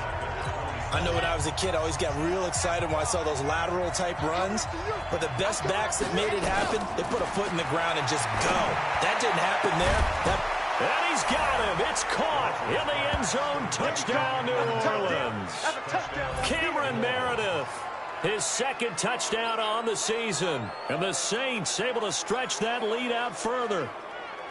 [SPEAKER 3] I know when I was a kid, I always got real excited when I saw those lateral-type runs. But the best backs that made it happen, they put a foot in the ground and just go. That didn't happen there.
[SPEAKER 2] And he's got him. It's caught in the end zone. Touchdown, New Orleans. Cameron Meredith, his 2nd touchdown on the season. And the Saints able to stretch that lead out further.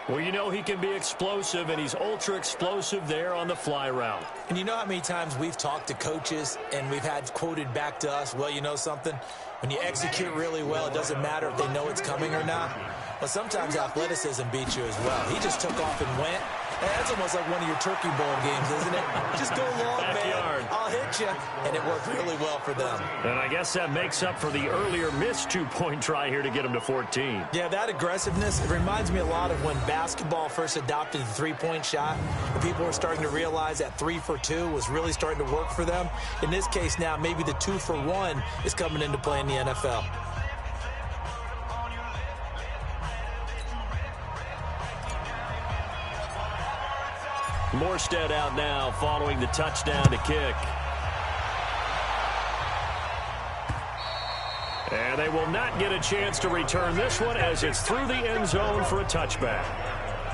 [SPEAKER 2] Well, you know he can be explosive, and he's ultra-explosive there on the fly route.
[SPEAKER 3] And you know how many times we've talked to coaches and we've had quoted back to us, well, you know something? When you execute really well, it doesn't matter if they know it's coming or not. But sometimes athleticism beats you as well. He just took off and went. That's almost like one of your Turkey Bowl games, isn't it? Just go long,
[SPEAKER 2] Backyard.
[SPEAKER 3] man. I'll hit you. And it worked really well for them.
[SPEAKER 2] And I guess that makes up for the earlier missed 2-point try here to get him to 14.
[SPEAKER 3] Yeah, that aggressiveness, it reminds me a lot of when basketball first adopted the three-point shot. And people were starting to realize that 3 for 2 was really starting to work for them. In this case now, maybe the 2 for 1 is coming into play in the NFL.
[SPEAKER 2] Morstead out now following the touchdown to kick. And they will not get a chance to return this one as it's through the end zone for a touchback.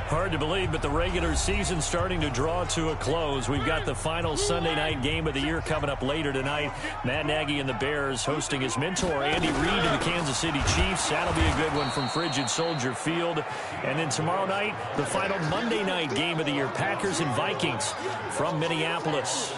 [SPEAKER 2] Hard to believe, but the regular season starting to draw to a close. We've got the final Sunday night game of the year coming up later tonight. Matt Nagy and the Bears hosting his mentor, Andy Reid, and the Kansas City Chiefs. That'll be a good one from Frigid Soldier Field. And then tomorrow night, the final Monday night game of the year, Packers and Vikings from Minneapolis.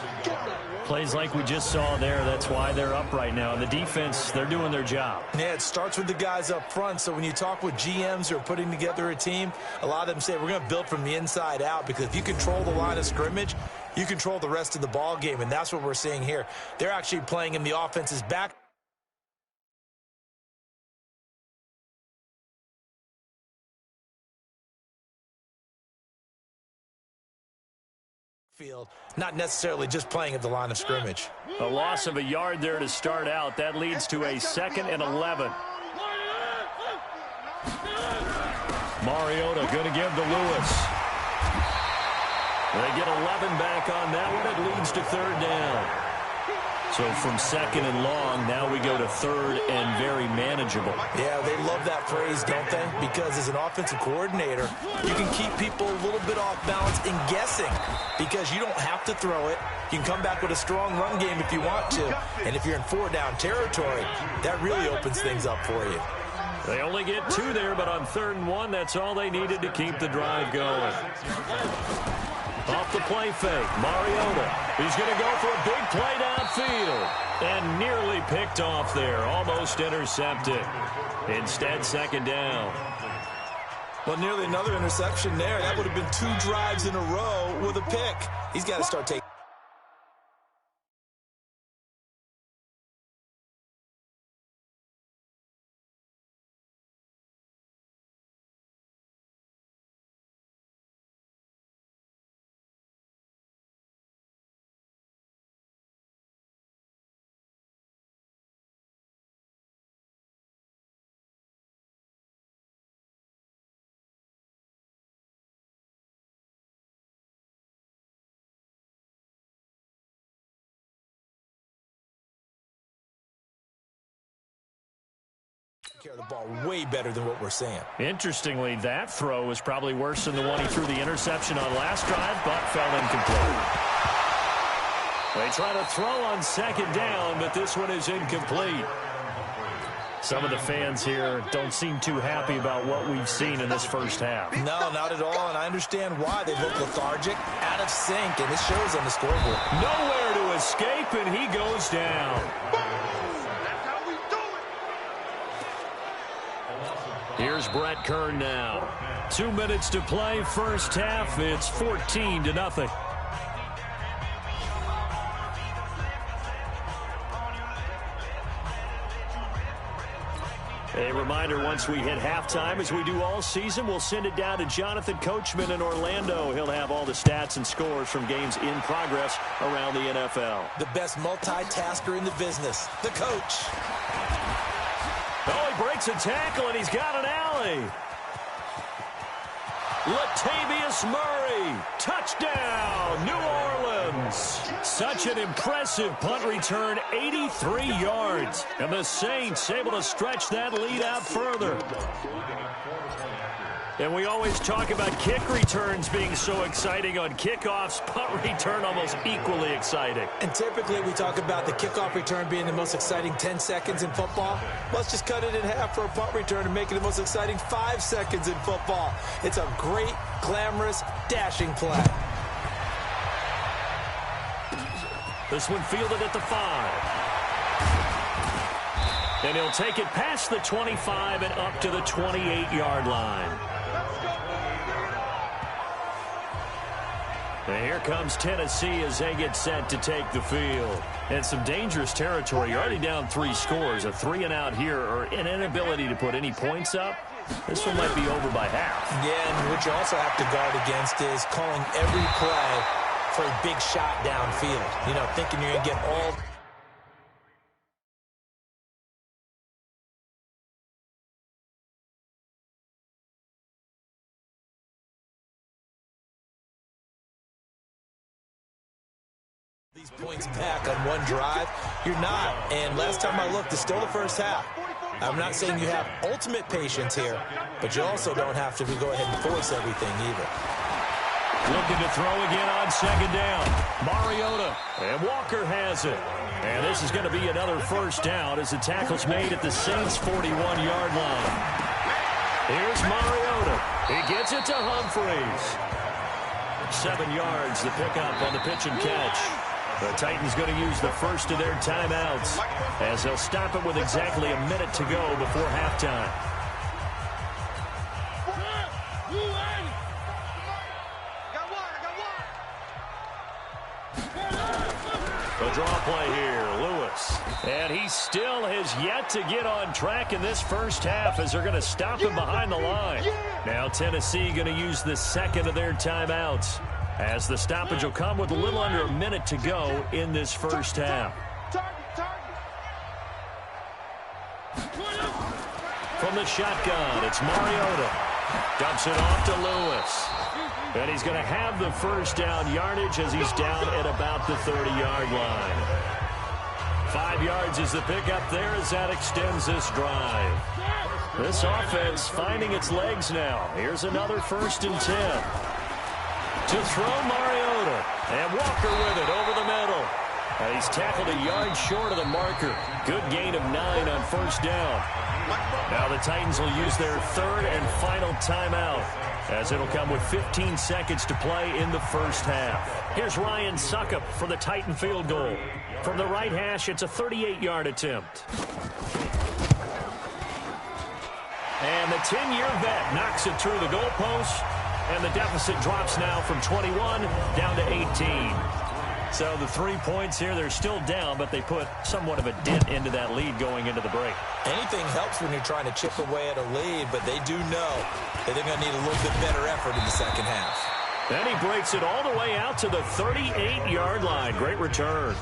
[SPEAKER 2] Plays like we just saw there. That's why they're up right now. And the defense, they're doing their job.
[SPEAKER 3] Yeah, it starts with the guys up front. So when you talk with GMs who are putting together a team, a lot of them say we're going to build from the inside out, because if you control the line of scrimmage, you control the rest of the ball game. And that's what we're seeing here. They're actually playing in the offense's back. Field, not necessarily just playing at the line of scrimmage.
[SPEAKER 2] A loss of a yard there to start out. That leads to a 2nd and 11. Mariota going to give to Lewis. They get 11 back on that one. It leads to 3rd down. So from 2nd and long, now we go to 3rd and very manageable.
[SPEAKER 3] Yeah, they love that phrase, don't they? Because as an offensive coordinator, you can keep people a little bit off balance and guessing, because you don't have to throw it. You can come back with a strong run game if you want to. And if you're in 4-down territory, that really opens things up for you.
[SPEAKER 2] They only get 2 there, but on 3rd and 1, that's all they needed to keep the drive going. Off the play fake, Mariota. He's going to go for a big play downfield. And nearly picked off there, almost intercepted. Instead, 2nd down.
[SPEAKER 3] Well, nearly another interception there. That would have been 2 drives in a row with a pick. He's got to start taking. Care of the ball way better than what we're saying.
[SPEAKER 2] Interestingly, that throw was probably worse than the one he threw the interception on last drive, but fell incomplete. They try to throw on second down, but this one is incomplete. Some of the fans here don't seem too happy about what we've seen in this first half.
[SPEAKER 3] No, not at all, and I understand why. They look lethargic, out of sync, and it shows on the scoreboard.
[SPEAKER 2] Nowhere to escape, and he goes down. Here's Brett Kern now. 2 minutes to play, first half. It's 14-0. A reminder, once we hit halftime, as we do all season, we'll send it down to Jonathan Coachman in Orlando. He'll have all the stats and scores from games in progress around the NFL.
[SPEAKER 3] The best multitasker in the business, the coach.
[SPEAKER 2] Oh, he breaks a tackle, and he's got an alley. Latavius Murray, touchdown, New Orleans. Such an impressive punt return, 83 yards. And the Saints able to stretch that lead out further. And we always talk about kick returns being so exciting on kickoffs. Punt return almost equally exciting.
[SPEAKER 3] And typically we talk about the kickoff return being the most exciting 10 seconds in football. Let's just cut it in half for a punt return and make it the most exciting 5 seconds in football. It's a great, glamorous, dashing play.
[SPEAKER 2] This one fielded at the 5. And he'll take it past the 25 and up to the 28-yard line. And here comes Tennessee as they get set to take the field. And some dangerous territory. You're already down 3 scores. A 3-and-out here, or an inability to put any points up. This one might be over by half.
[SPEAKER 3] Yeah, and what you also have to guard against is calling every play for a big shot downfield. You know, thinking you're going to get all... these points back on one drive. You're not. And last time I looked, it's still the first half. I'm not saying you have ultimate patience here, but you also don't have to go ahead and force everything either.
[SPEAKER 2] Looking to throw again on second down. Mariota, and Walker has it. And this is going to be another first down as the tackle's made at the Saints' 41-yard line. Here's Mariota. He gets it to Humphreys. 7 yards, the pickup on the pitch and catch. The Titans going to use the first of their timeouts as they'll stop it with exactly a minute to go before halftime. The draw play here, Lewis. And he still has yet to get on track in this first half as they're going to stop him behind the line. Now Tennessee going to use the second of their timeouts, as the stoppage will come with a little under a minute to go in this first half. From the shotgun, it's Mariota. Dumps it off to Lewis. And he's going to have the first down yardage as he's down at about the 30-yard line. 5 yards is the pickup there as that extends this drive. This offense finding its legs now. Here's another 1st and 10. To throw Mariota, and Walker with it over the middle. And he's tackled a yard short of the marker. Good gain of 9 on first down. Now the Titans will use their 3rd and final timeout, as it'll come with 15 seconds to play in the first half. Here's Ryan Suckup for the Titan field goal. From the right hash, it's a 38-yard attempt. And the 10-year vet knocks it through the goalpost, and the deficit drops now from 21 down to 18. So the 3 points here, they're still down, but they put somewhat of a dent into that lead going into the break.
[SPEAKER 3] Anything helps when you're trying to chip away at a lead, but they do know that they're going to need a little bit better effort in the second half.
[SPEAKER 2] Then he breaks it all the way out to the 38-yard line. Great return.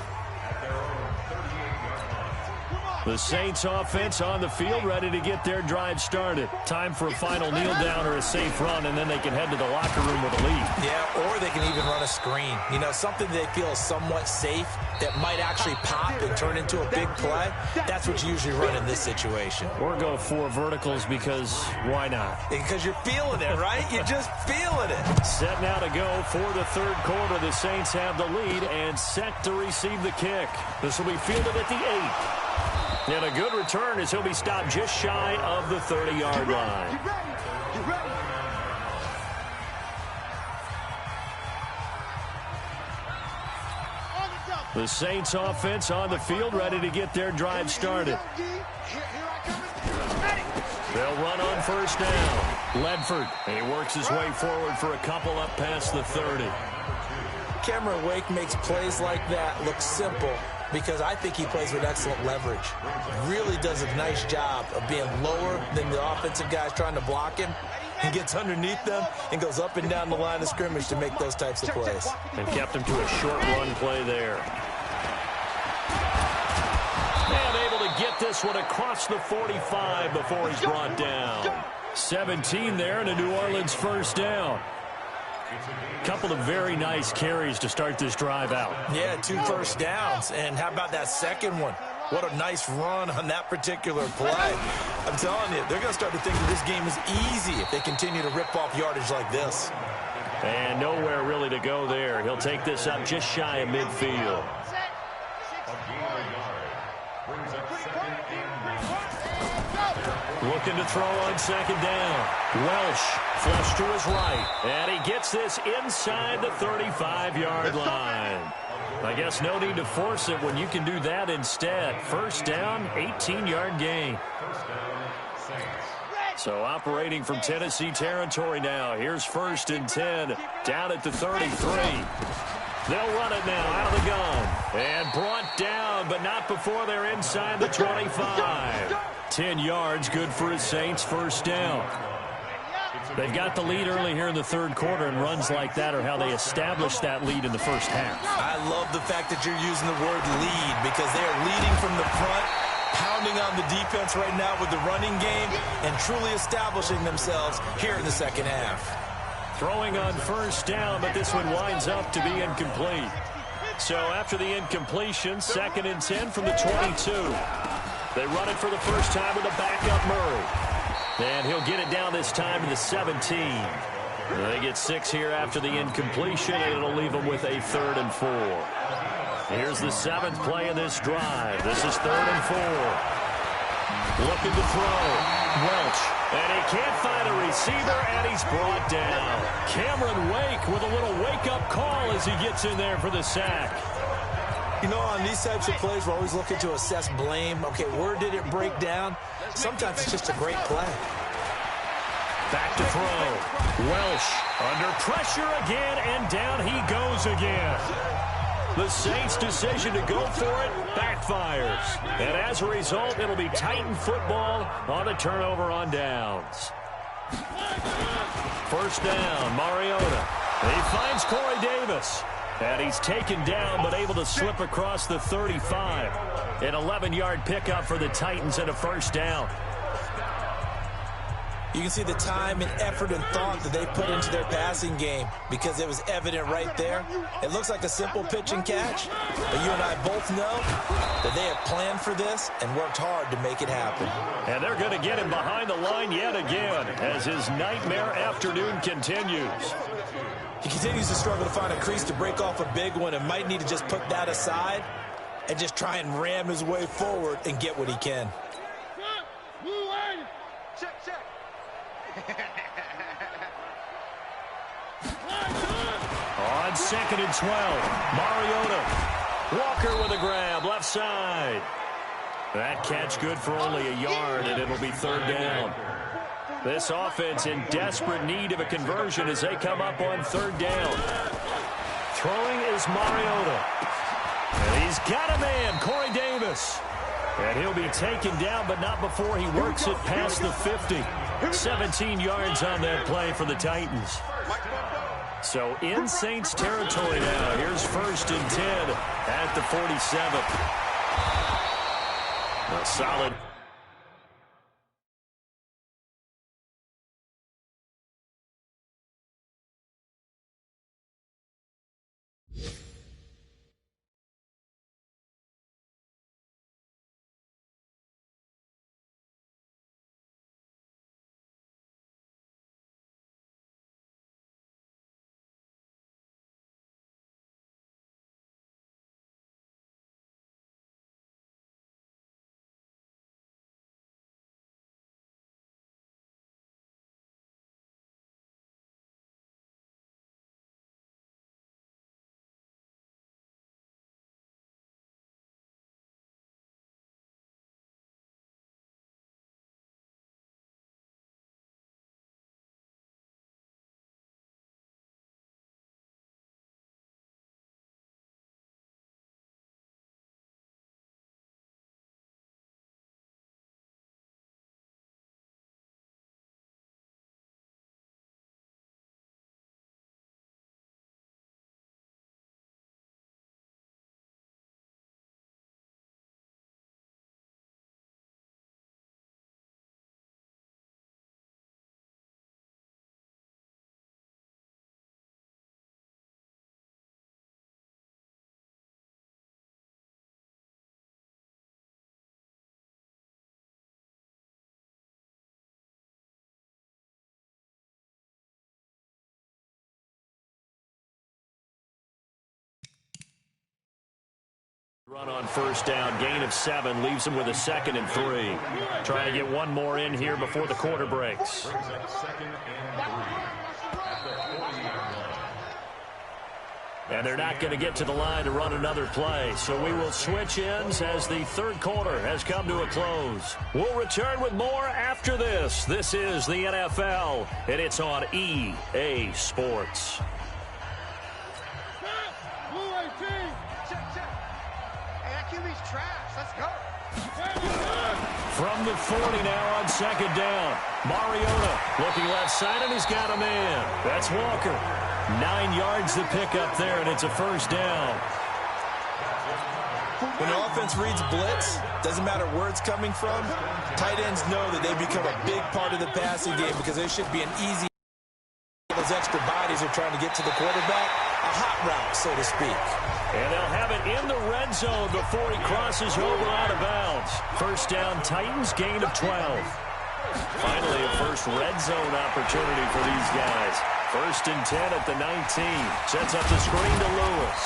[SPEAKER 2] The Saints offense on the field, ready to get their drive started. Time for a final kneel down or a safe run, and then they can head to the locker room with a lead.
[SPEAKER 3] Yeah, or they can even run a screen. You know, something they feel is somewhat safe that might actually pop and turn into a big play. That's what you usually run in this situation.
[SPEAKER 2] Or go 4 verticals because why not?
[SPEAKER 3] Because you're feeling it, right? You're just feeling it.
[SPEAKER 2] Set now to go for the third quarter. The Saints have the lead and set to receive the kick. This will be fielded at the 8. And a good return as he'll be stopped just shy of the 30-yard line.
[SPEAKER 5] Get ready.
[SPEAKER 2] The Saints offense on the field, ready to get their drive started. They'll run on first down. Ledford, and he works his way forward for a couple up past the 30.
[SPEAKER 3] Cameron Wake makes plays like that look simple because I think he plays with excellent leverage. Really does a nice job of being lower than the offensive guys trying to block him, and gets underneath them and goes up and down the line of scrimmage to make those types of plays.
[SPEAKER 2] And kept him to a short run play there. And able to get this one across the 45 before he's brought down. 17 there and a New Orleans first down. Couple of very nice carries to start this drive out.
[SPEAKER 3] Yeah, 2 first downs. And how about that second one? What a nice run on that particular play. I'm telling you, they're going to start to think that this game is easy if they continue to rip off yardage like this.
[SPEAKER 2] And nowhere really to go there. He'll take this up just shy of midfield. Looking to throw on second down. Welsh flush to his right. And he gets this inside the 35-yard line. I guess no need to force it when you can do that instead. First down, 18-yard gain. So operating from Tennessee territory now. Here's 1st and 10 down at the 33. They'll run it now out of the gun. And brought down, but not before they're inside the 25. 10 yards, good for his Saints, first down. They've got the lead early here in the third quarter, and runs like that are how they establish that lead in the first half.
[SPEAKER 3] I love the fact that you're using the word lead because they are leading from the front, pounding on the defense right now with the running game, and truly establishing themselves here in the second half.
[SPEAKER 2] Throwing on first down, but this one winds up to be incomplete. So after the incompletion, 2nd and 10 from the 22. They run it for the first time with a backup Murray. And he'll get it down this time to the 17. They get 6 here after the incompletion, and it'll leave them with a 3rd and 4. Here's the 7th play of this drive. This is 3rd and 4. Looking to throw. Welch. And he can't find a receiver, and he's brought down. Cameron Wake with a little wake-up call as he gets in there for the sack.
[SPEAKER 3] You know, on these types of plays, we're always looking to assess blame. Okay, where did it break down? Sometimes it's just a great play.
[SPEAKER 2] Back to throw. Welsh under pressure again, and down he goes again. The Saints' decision to go for it backfires. And as a result, it'll be Titan football on a turnover on downs. First down, Mariota. He finds Corey Davis. And he's taken down, but able to slip across the 35. An 11-yard pickup for the Titans and a first down.
[SPEAKER 3] You can see the time and effort and thought that they put into their passing game because it was evident right there. It looks like a simple pitch and catch, but you and I both know that they have planned for this and worked hard to make it happen.
[SPEAKER 2] And they're going to get him behind the line yet again as his nightmare afternoon continues.
[SPEAKER 3] He continues to struggle to find a crease to break off a big one and might need to just put that aside and just try and ram his way forward and get what he can.
[SPEAKER 5] Check.
[SPEAKER 2] On 2nd and 12, Mariota. Walker with a grab, left side. That catch good for only a yard, and it'll be 3rd down. This offense in desperate need of a conversion as they come up on third down. Throwing is Mariota. And he's got a man, Corey Davis. And he'll be taken down, but not before he works it past the 50. 17 yards on that play for the Titans. So in Saints territory now. Here's 1st and 10 at the 47. A solid. Run on first down, gain of 7, leaves him with a 2nd and 3. Trying to get one more in here before the quarter breaks. And they're not going to get to the line to run another play, so we will switch ends as the third quarter has come to a close. We'll return with more after this. This is the NFL, and it's on EA Sports.
[SPEAKER 5] Trash. Let's go.
[SPEAKER 2] From the 40 now on 2nd down. Mariota looking left side, and he's got a man. That's Walker. 9 yards to pick up there, and it's a 1st down.
[SPEAKER 3] When the offense reads blitz, doesn't matter where it's coming from, tight ends know that they become a big part of the passing game because there should be an easy. Those extra bodies are trying to get to the quarterback. A hot route, so to speak.
[SPEAKER 2] And they'll have it in the red zone before he crosses over out of bounds. 1st down, Titans, gain of 12. Finally, a first red zone opportunity for these guys. 1st and 10 at the 19. Sets up the screen to Lewis.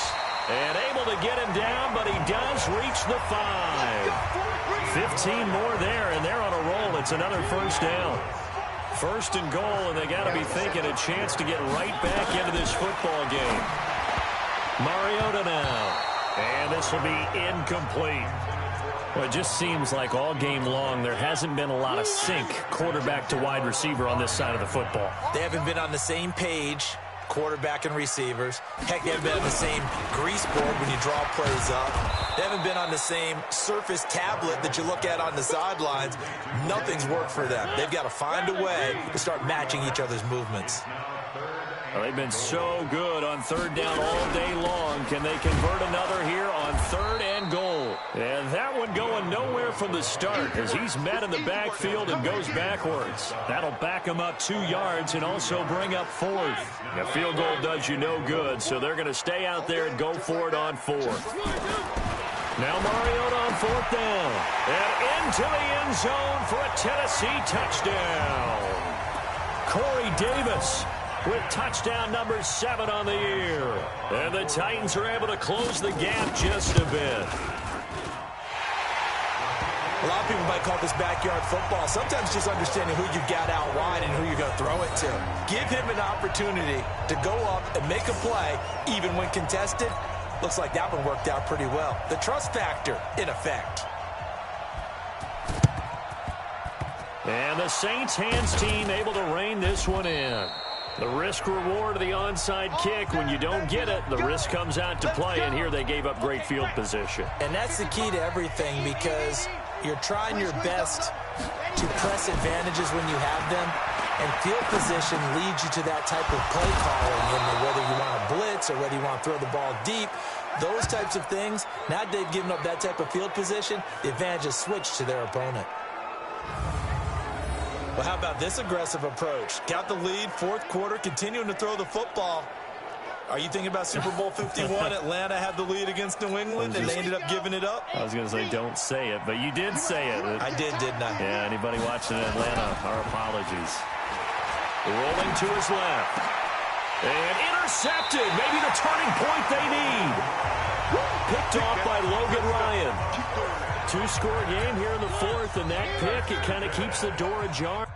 [SPEAKER 2] And able to get him down, but he does reach the 5. 15 more there, and they're on a roll. It's another 1st down. 1st and goal, and they got to be thinking a chance to get right back into this football game. Mariota now. And this will be incomplete. Well, it just seems like all game long there hasn't been a lot of sync quarterback to wide receiver on this side of the football.
[SPEAKER 3] They haven't been on the same page, quarterback and receivers. Heck, they haven't been on the same grease board when you draw plays up. They haven't been on the same surface tablet that you look at on the sidelines. Nothing's worked for them. They've got to find a way to start matching each other's movements.
[SPEAKER 2] Well, they've been so good on 3rd down all day long. Can they convert another here on 3rd and goal? And that one going nowhere from the start as he's met in the backfield and goes backwards. That'll back him up 2 yards and also bring up 4th. A field goal does you no good, so they're going to stay out there and go for it on 4th. Now Mariota on 4th down. And into the end zone for a Tennessee touchdown. Corey Davis with touchdown number 7 on the year. And the Titans are able to close the gap just a bit.
[SPEAKER 3] A lot of people might call this backyard football. Sometimes just understanding who you've got out wide and who you're going to throw it to. Give him an opportunity to go up and make a play, even when contested. Looks like that one worked out pretty well. The trust factor, in effect.
[SPEAKER 2] And the Saints hands team able to rein this one in. The risk reward of the onside kick. When you don't get it, the risk comes out to play, and here they gave up great field position.
[SPEAKER 3] And that's the key to everything, because you're trying your best to press advantages when you have them, and field position leads you to that type of play calling, and whether you want to blitz or whether you want to throw the ball deep, those types of things. Now they've given up that type of field position, the advantage is switched to their opponent. Well, how about this aggressive approach? Got the lead, fourth quarter, continuing to throw the football. Are you thinking about Super Bowl 51? Atlanta had the lead against New England, and they ended up giving it up?
[SPEAKER 2] I was going to say, don't say it, but you did say it.
[SPEAKER 3] I did, didn't I?
[SPEAKER 2] Yeah, anybody watching in Atlanta, our apologies. Rolling to his left. And intercepted. Maybe the turning point they need. Picked off by Logan Ryan. Two-score game here in the fourth, and that pick, it kind of keeps the door ajar.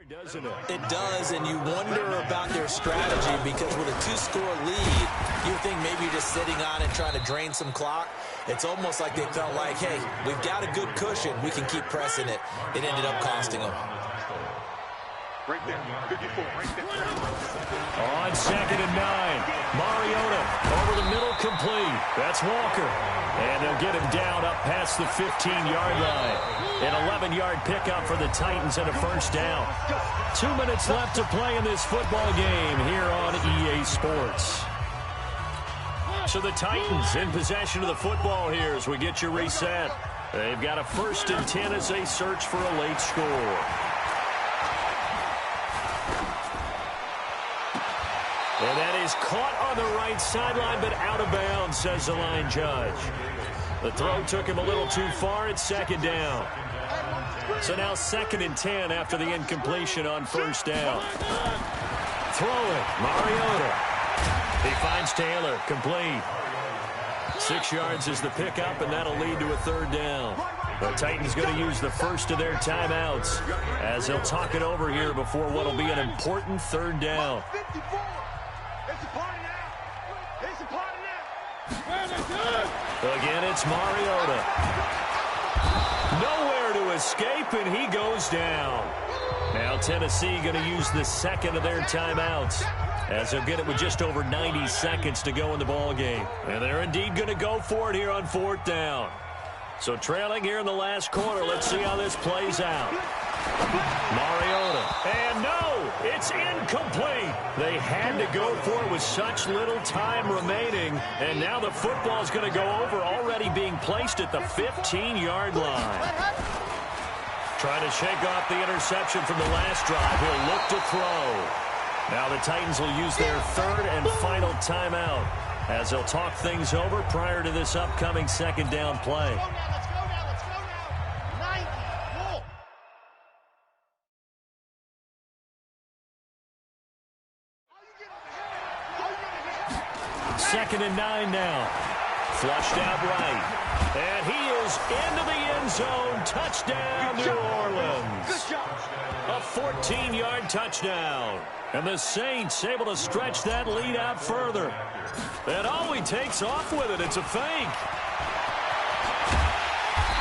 [SPEAKER 2] Doesn't it?
[SPEAKER 3] It does, and you wonder about their strategy, because with a two-score lead, you think maybe you're just sitting on and trying to drain some clock. It's almost like they felt like, hey, we've got a good cushion. We can keep pressing it. It ended up costing them.
[SPEAKER 5] Right there. 54. Right there.
[SPEAKER 2] On 2nd and 9. Mariota over the middle, complete. That's Walker. And they'll get him down up past the 15-yard line. An 11-yard pickup for the Titans and a first down. 2 minutes left to play in this football game here on EA Sports. So the Titans in possession of the football here as we get you reset. They've got a 1st and 10 as they search for a late score. And that is caught on the right sideline, but out of bounds, says the line judge. The throw took him a little too far. It's 2nd down. So now 2nd and 10 after the incompletion on first down. Throwing, Mariota. He finds Taylor, complete. 6 yards is the pickup, and that'll lead to a 3rd down. The Titans going to use the first of their timeouts as they'll talk it over here before what will be an important 3rd down. Again, it's Mariota. Nowhere to escape, and he goes down. Now Tennessee going to use the 2nd of their timeouts as they'll get it with just over 90 seconds to go in the ball game. And they're indeed going to go for it here on 4th down. So trailing here in the last quarter, let's see how this plays out. Mariota. And no, it's incomplete. They had to go for it with such little time remaining. And now the football's going to go over, already being placed at the 15-yard line. Trying to shake off the interception from the last drive. He'll look to throw. Now the Titans will use their 3rd and final timeout as they'll talk things over prior to this upcoming 2nd down play. Second and 9 now. Flushed out right. And he is into the end zone. Touchdown, New Orleans. A 14-yard touchdown. And the Saints able to stretch that lead out further. And oh, he takes off with it. It's a fake.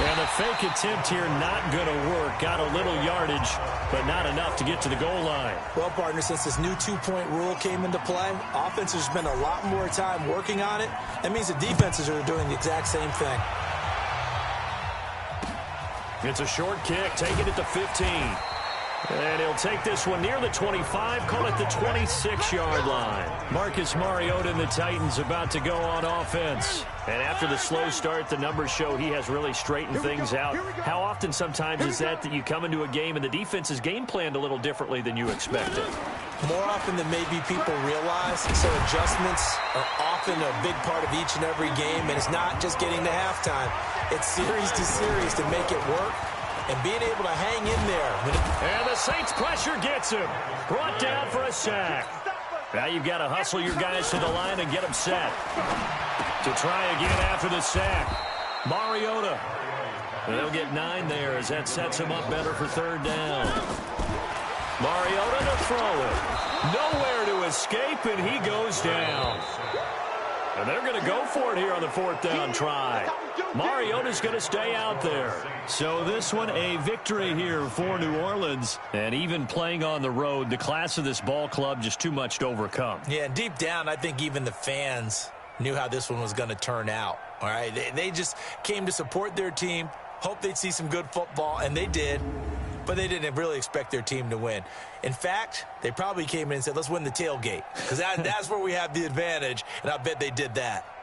[SPEAKER 2] And the fake attempt here not going to work. Got a little yardage, but not enough to get to the goal line.
[SPEAKER 3] Well, partner, since this new two-point rule came into play, offense has spent a lot more time working on it. That means the defenses are doing the exact same thing.
[SPEAKER 2] It's a short kick, taking it to 15. And he'll take this one near the 25, call it the 26-yard line. Marcus Mariota and the Titans about to go on offense. And after the slow start, the numbers show he has really straightened things out. How often sometimes is that you come into a game and the defense is game planned a little differently than you expected?
[SPEAKER 3] More often than maybe people realize. So adjustments are often a big part of each and every game, and it's not just getting to halftime. It's series to series to make it work. And being able to hang in there.
[SPEAKER 2] And the Saints pressure gets him. Brought down for a sack. Now you've got to hustle your guys to the line and get them set. To try again after the sack. Mariota. They'll get 9 there as that sets him up better for 3rd down. Mariota to throw it. Nowhere to escape, and he goes down. And they're going to go for it here on the 4th down try. Mariota's going to stay out there. So this one a victory here for New Orleans. And even playing on the road, the class of this ball club just too much to overcome.
[SPEAKER 3] Yeah, deep down, I think even the fans knew how this one was going to turn out. All right, they just came to support their team, hoped they'd see some good football, and they did. But they didn't really expect their team to win. In fact, they probably came in and said, let's win the tailgate, because that's where we have the advantage, and I bet they did that.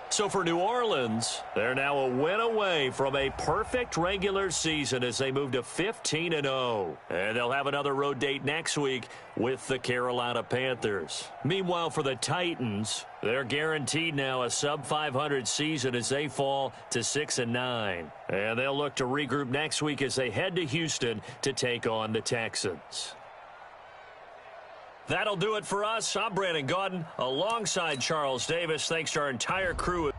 [SPEAKER 2] So for New Orleans, they're now a win away from a perfect regular season as they move to 15-0. And they'll have another road date next week with the Carolina Panthers. Meanwhile, for the Titans, they're guaranteed now a sub-500 season as they fall to 6-9. And they'll look to regroup next week as they head to Houston to take on the Texans. That'll do it for us. I'm Brandon Gaudin alongside Charles Davis. Thanks to our entire crew.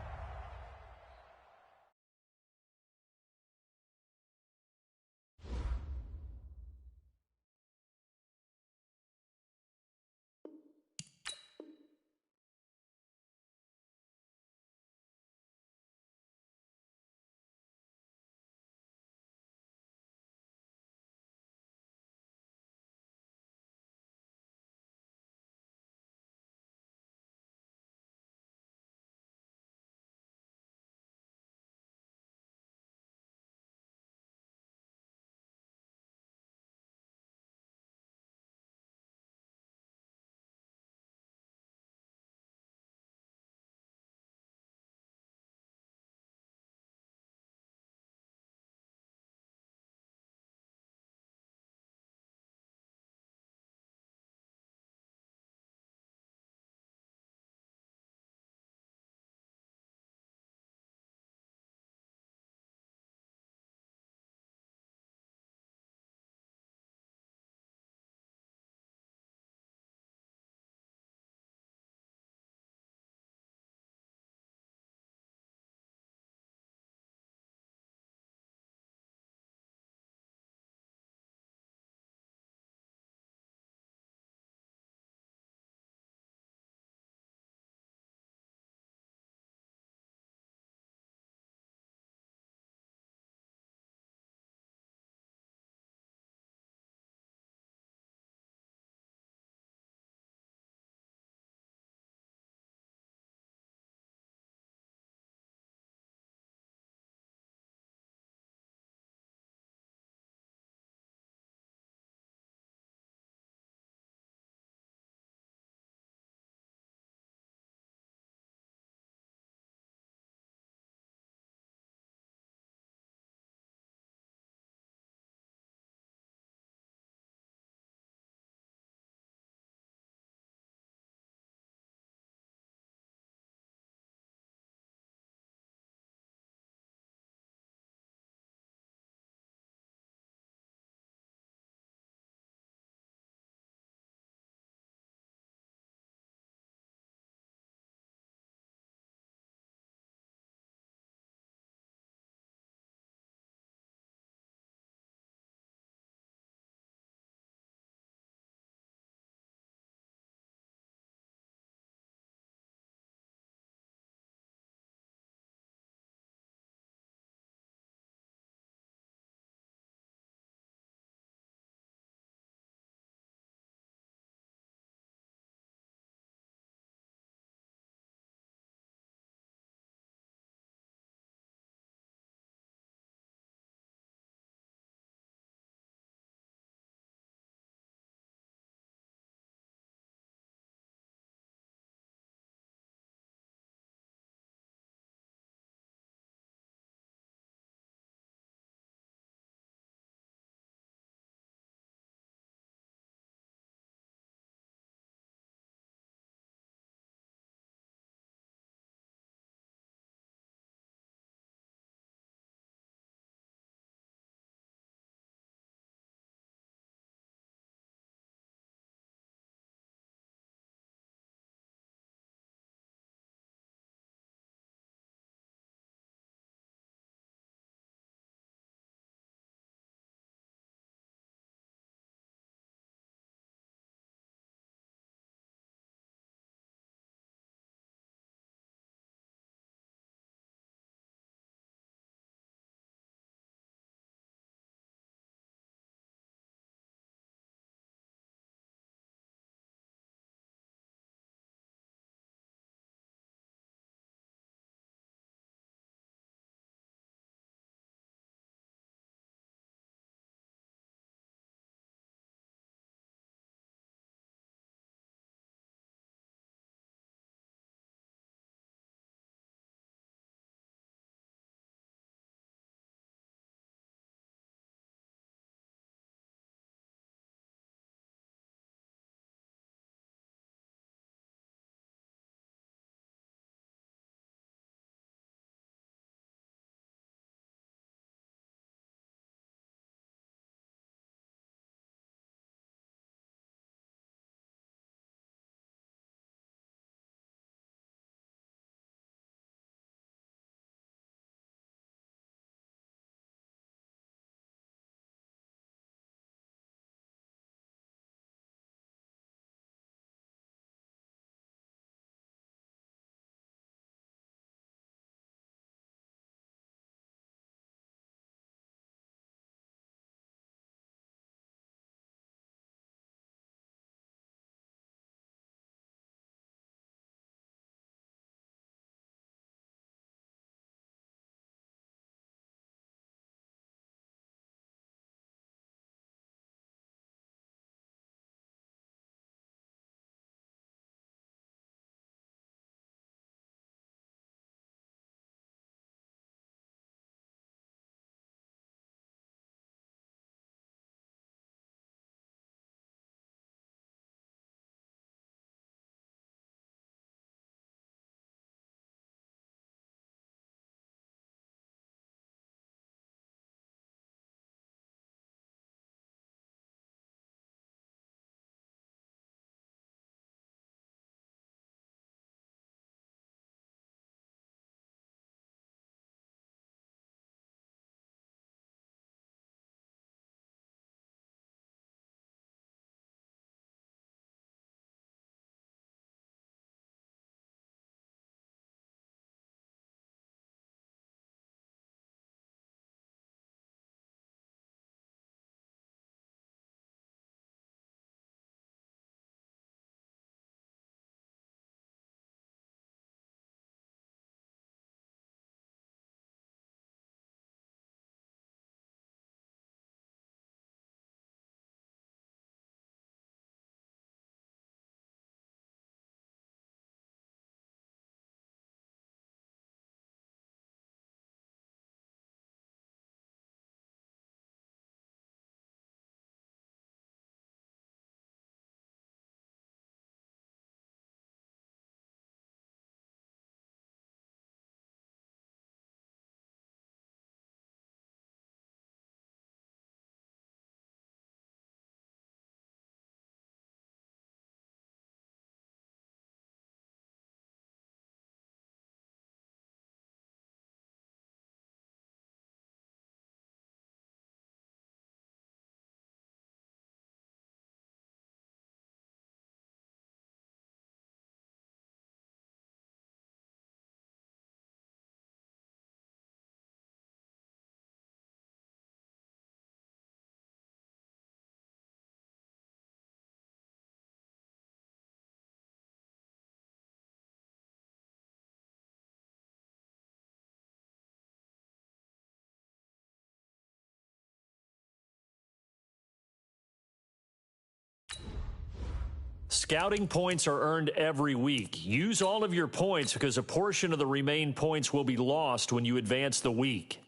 [SPEAKER 2] Scouting points are earned every week. Use all of your points because a portion of the remaining points will be lost when you advance the week.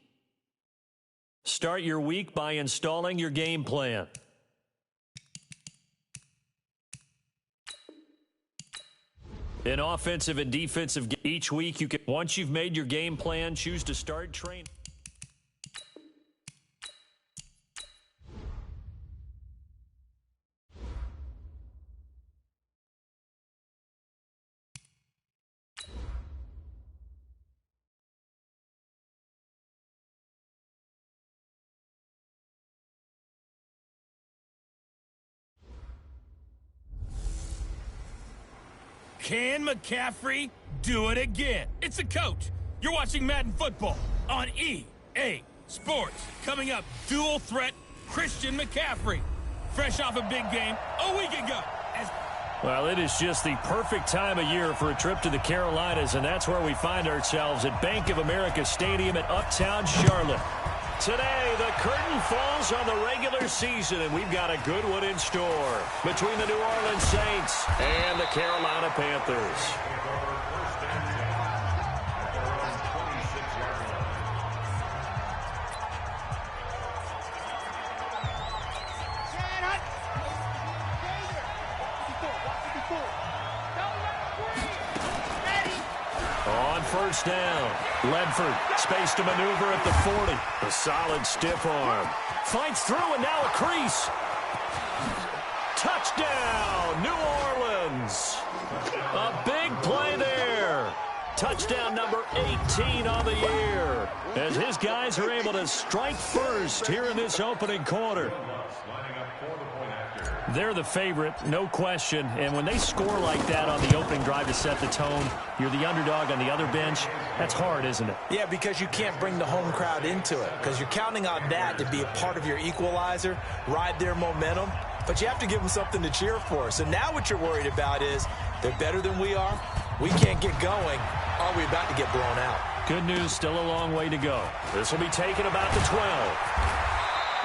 [SPEAKER 2] Start your week by installing your game plan. In offensive and defensive, each week you can, once you've made your game plan, choose to start training.
[SPEAKER 1] Can McCaffrey do it again? It's the coach. You're watching Madden Football on EA Sports. Coming up, dual threat Christian McCaffrey. Fresh off a big game a week ago.
[SPEAKER 2] Well, it is just the perfect time of year for a trip to the Carolinas, and that's where we find ourselves at Bank of America Stadium at Uptown Charlotte. Today, the curtain falls on the regular season, and we've got a good one in store between the New Orleans Saints and the Carolina Panthers. On first down, Ledford, space to maneuver at the 40. A solid stiff arm. Fights through and now a crease. Touchdown, New Orleans. A big play there. Touchdown number 18 on the year. As his guys are able to strike first here in this opening quarter. They're the favorite, no question. And when they score like that on the opening drive to set the tone, you're the underdog on the other bench. That's hard, isn't it?
[SPEAKER 3] Yeah, because you can't bring the home crowd into it. Because you're counting on that to be a part of your equalizer, ride their momentum. But you have to give them something to cheer for. So now what you're worried about is they're better than we are. We can't get going. Are we about to get blown out?
[SPEAKER 2] Good news, still a long way to go. This will be taken about the 12.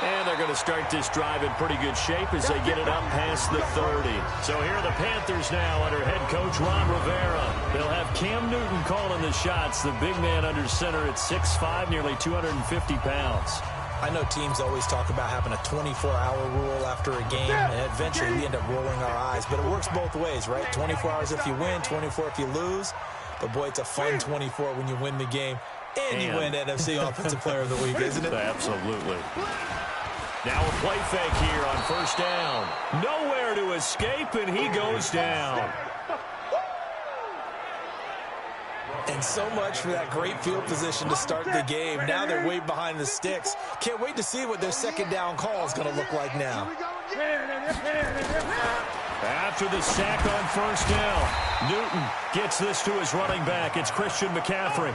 [SPEAKER 2] And they're going to start this drive in pretty good shape as they get it up past the 30. So here are the Panthers now under head coach Ron Rivera. They'll have Cam Newton calling the shots, the big man under center at 6'5", nearly 250 pounds.
[SPEAKER 3] I know teams always talk about having a 24-hour rule after a game, and eventually we end up rolling our eyes. But it works both ways, right? 24 hours if you win, 24 if you lose. But, boy, it's a fun 24 when you win the game and you win NFC Offensive Player of the Week, isn't it?
[SPEAKER 2] Absolutely. Now a play fake here on first down. Nowhere to escape, and he goes down.
[SPEAKER 3] And so much for that great field position to start the game. Now they're way behind the sticks. Can't wait to see what their second down call is going to look like now.
[SPEAKER 2] After the sack on first down, Newton gets this to his running back. It's Christian McCaffrey.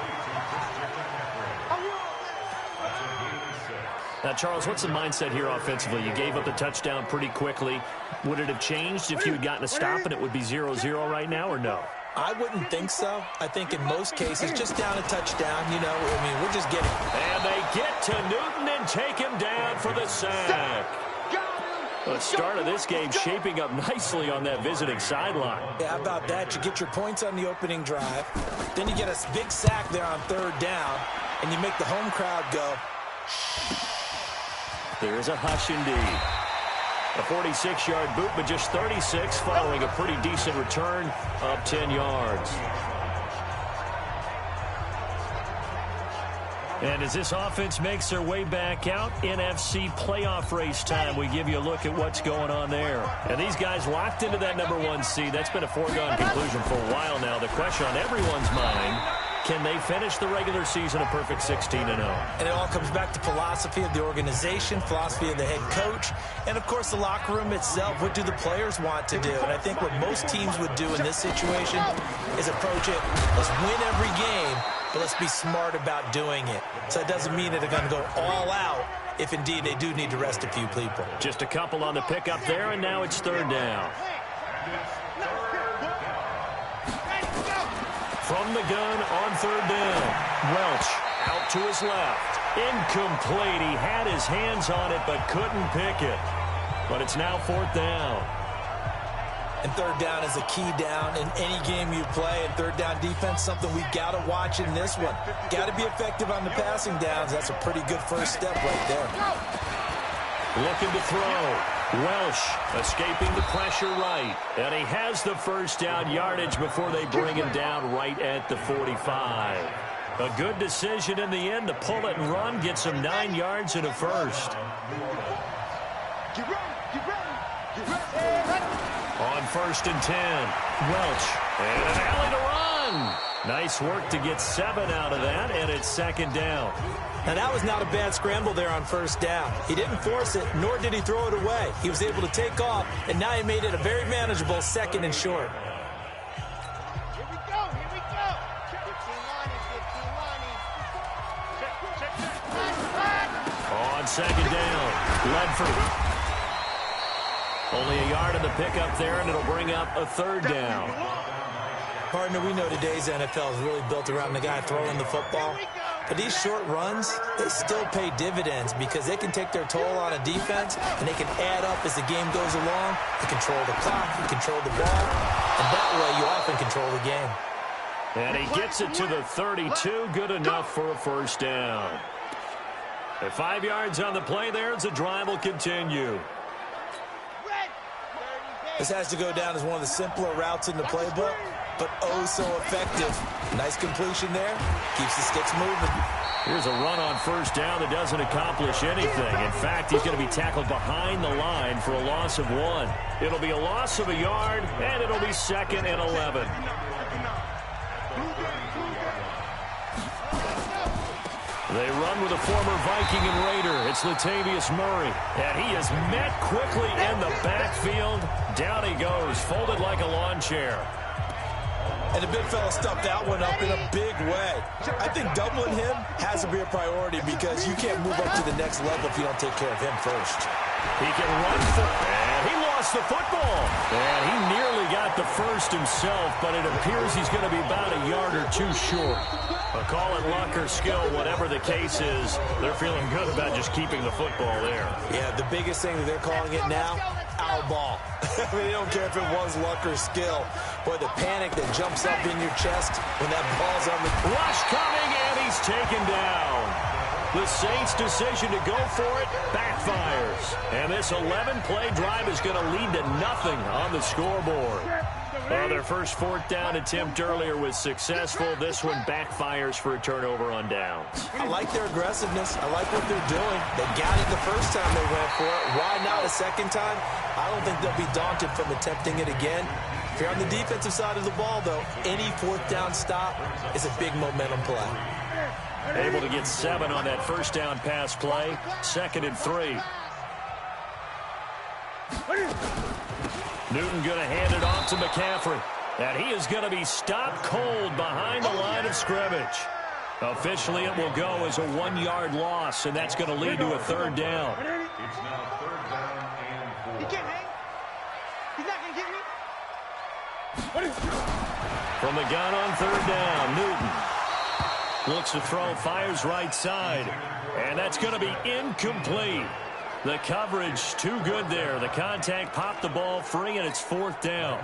[SPEAKER 2] Now, Charles, what's the mindset here offensively? You gave up the touchdown pretty quickly. Would it have changed if you had gotten a stop and it would be 0-0 right now, or no?
[SPEAKER 3] I wouldn't think so. I think in most cases, just down a touchdown, you know, I mean, we're just getting...
[SPEAKER 2] And they get to Newton and take him down for the sack. The start of this game shaping up nicely on that visiting sideline.
[SPEAKER 3] Yeah, how about that? You get your points on the opening drive. Then you get a big sack there on third down, and you make the home crowd go...
[SPEAKER 2] There's a hush indeed. A 46-yard boot, but just 36 following a pretty decent return of 10 yards. And as this offense makes their way back out, NFC playoff race time, we give you a look at what's going on there. And these guys locked into that #1 seed. That's been a foregone conclusion for a while now. The question on everyone's mind, can they finish the regular season a perfect 16-0?
[SPEAKER 3] And it all comes back to philosophy of the organization, philosophy of the head coach, and, of course, the locker room itself. What do the players want to do? And I think what most teams would do in this situation is approach it, let's win every game, but let's be smart about doing it. So it doesn't mean that they're going to go all out if, indeed, they do need to rest a few people.
[SPEAKER 2] Just a couple on the pickup there, and now it's third down. From the gun on third down. Welch out to his left. Incomplete. He had his hands on it but couldn't pick it. But it's now fourth down.
[SPEAKER 3] And third down is a key down in any game you play. And third down defense, something we got to watch in this one. Got to be effective on the passing downs. That's a pretty good first step right there.
[SPEAKER 2] Looking to throw. Welsh escaping the pressure right. And he has the first down yardage before they bring him down right at the 45. A good decision in the end to pull it and run. Gets him 9 yards and a first. On 1st and 10. Welch. And an alley to run. Nice work to get 7 out of that, and it's 2nd down.
[SPEAKER 3] Now, that was not a bad scramble there on 1st down. He didn't force it, nor did he throw it away. He was able to take off, and now he made it a very manageable 2nd and short.
[SPEAKER 6] Here we go. 15
[SPEAKER 2] On 2nd down, Ledford. Only a yard in the pickup there, and it'll bring up a 3rd down.
[SPEAKER 3] Partner, we know today's NFL is really built around the guy throwing the football. But these short runs, they still pay dividends because they can take their toll on a defense, and they can add up as the game goes along. You control the clock, you control the ball, and that way you often control the game.
[SPEAKER 2] And he gets it to the 32, good enough for a 1st down. At 5 yards on the play there, as the drive will continue.
[SPEAKER 3] This has to go down as one of the simpler routes in the playbook, but oh so effective. Nice completion there. Keeps the sticks moving.
[SPEAKER 2] Here's a run on 1st down that doesn't accomplish anything. In fact, he's going to be tackled behind the line for a loss of 1. It'll be a loss of a yard, and it'll be 2nd and 11. They run with a former Viking and Raider. It's Latavius Murray. And he is met quickly in the backfield. Down he goes, folded like a lawn chair.
[SPEAKER 3] And the big fella stuffed that one up in a big way. I think doubling him has to be a priority because you can't move up to the next level if you don't take care of him first.
[SPEAKER 2] He can run for it. And he lost the football. And he nearly got the first himself, but it appears he's going to be about a yard or 2 short. Call it luck or skill, whatever the case is, they're feeling good about just keeping the football there.
[SPEAKER 3] Yeah, the biggest thing that they're calling it now, our ball. I mean, they don't care if it was luck or skill. Boy, the panic that jumps up in your chest when that ball's on the...
[SPEAKER 2] Rush coming, and he's taken down. The Saints' decision to go for it backfires. And this 11-play drive is going to lead to nothing on the scoreboard. Well, their first 4th down attempt earlier was successful. This one backfires for a turnover on downs.
[SPEAKER 3] I like their aggressiveness. I like what they're doing. They got it the first time they went for it. Why not a second time? I don't think they'll be daunted from attempting it again. If you're on the defensive side of the ball, though, any 4th down stop is a big momentum play.
[SPEAKER 2] Able to get 7 on that 1st down pass play. 2nd and 3. Newton going to hand it off to McCaffrey. And he is going to be stopped cold behind the line of scrimmage. Officially, it will go as a 1-yard loss, and that's going to lead to a 3rd down.
[SPEAKER 4] It's now 3rd down and 4.
[SPEAKER 6] He can't hang. He's not going to get me.
[SPEAKER 2] From the gun on 3rd down, Newton looks to throw, fires right side, and that's going to be incomplete. The coverage too good there. The contact popped the ball free, and it's 4th down.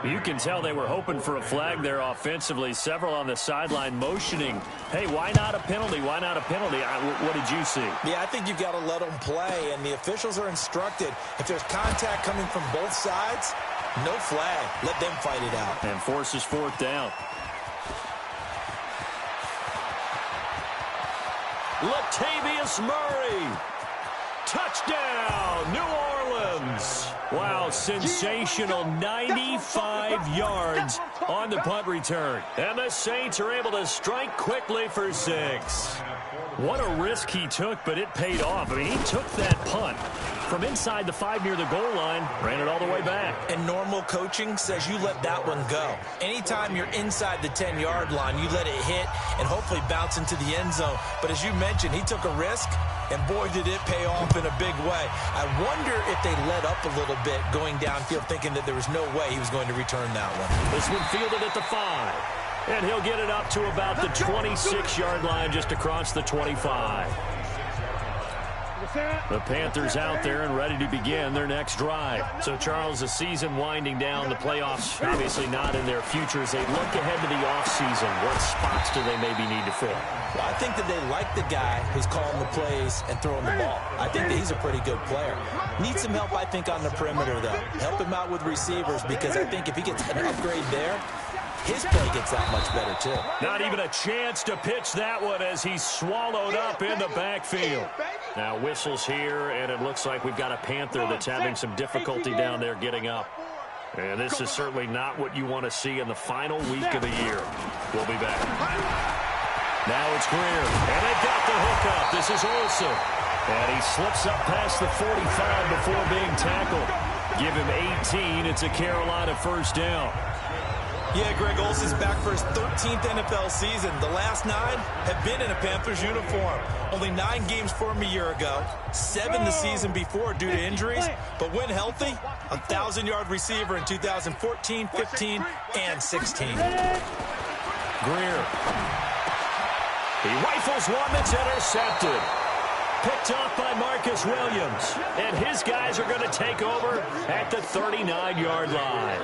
[SPEAKER 2] You can tell they were hoping for a flag there offensively. Several on the sideline motioning, hey, why not a penalty? Why not a penalty? What did you see?
[SPEAKER 3] Yeah, I think you've got to let them play, and the officials are instructed. If there's contact coming from both sides, no flag. Let them fight it out.
[SPEAKER 2] And forces 4th down. Latavius Murray. Touchdown, New Orleans. Wow, sensational 95 yards on the punt return. And the Saints are able to strike quickly for 6. What a risk he took, but it paid off. I mean, he took that punt from inside the 5 near the goal line, ran it all the way back.
[SPEAKER 3] And normal coaching says you let that one go. Anytime you're inside the 10-yard line, you let it hit and hopefully bounce into the end zone. But as you mentioned, he took a risk, and boy, did it pay off in a big way. I wonder if they let up a little bit going downfield, thinking that there was no way he was going to return that one.
[SPEAKER 2] This one fielded at the 5. And he'll get it up to about the 26-yard line, just across the 25. The Panthers out there and ready to begin their next drive. So, Charles, the season winding down, the playoffs obviously not in their future. As they look ahead to the offseason, what spots do they maybe need to fill?
[SPEAKER 3] Well, I think that they like the guy who's calling the plays and throwing the ball. I think that he's a pretty good player. Needs some help, I think, on the perimeter, though. Help him out with receivers, because I think if he gets an upgrade there, his play gets that much better, too.
[SPEAKER 2] Not even a chance to pitch that one as he's swallowed up in the backfield. Now whistles here, and it looks like we've got a Panther that's having some difficulty down there getting up. And this is certainly not what you want to see in the final week of the year. We'll be back. Now it's Greer, and they got the hookup. This is Olsen. And he slips up past the 45 before being tackled. Give him 18. It's a Carolina first down.
[SPEAKER 3] Yeah, Greg Olsen's back for his 13th NFL season. The last 9 have been in a Panthers uniform. Only 9 games for him a year ago, 7 the season before due to injuries. But when healthy, a 1,000-yard receiver in 2014, 15, and 16.
[SPEAKER 2] Greer. He rifles one that's intercepted. Picked off by Marcus Williams. And his guys are going to take over at the 39-yard line.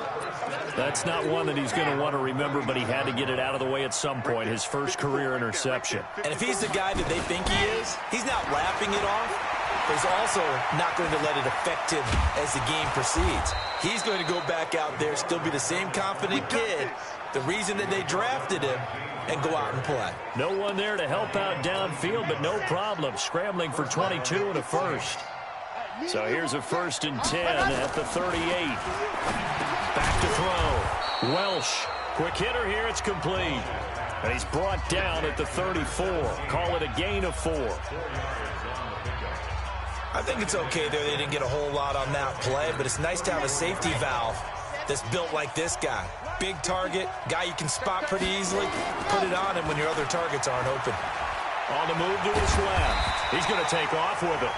[SPEAKER 2] That's not one that he's going to want to remember, but he had to get it out of the way at some point, his first career interception.
[SPEAKER 3] And if he's the guy that they think he is, he's not laughing it off, but he's also not going to let it affect him as the game proceeds. He's going to go back out there, still be the same confident kid, the reason that they drafted him, and go out and play. No
[SPEAKER 2] one there to help out downfield, but no problem. Scrambling for 22 and a first. So here's a 1st and 10 at the 38. Back to throw. Welsh. Quick hitter here. It's complete. And he's brought down at the 34. Call it a gain of 4.
[SPEAKER 3] I think it's okay there. They didn't get a whole lot on that play, but it's nice to have a safety valve that's built like this guy. Big target, guy you can spot pretty easily. Put it on him when your other targets aren't open.
[SPEAKER 2] On the move to his left. He's going to take off with it.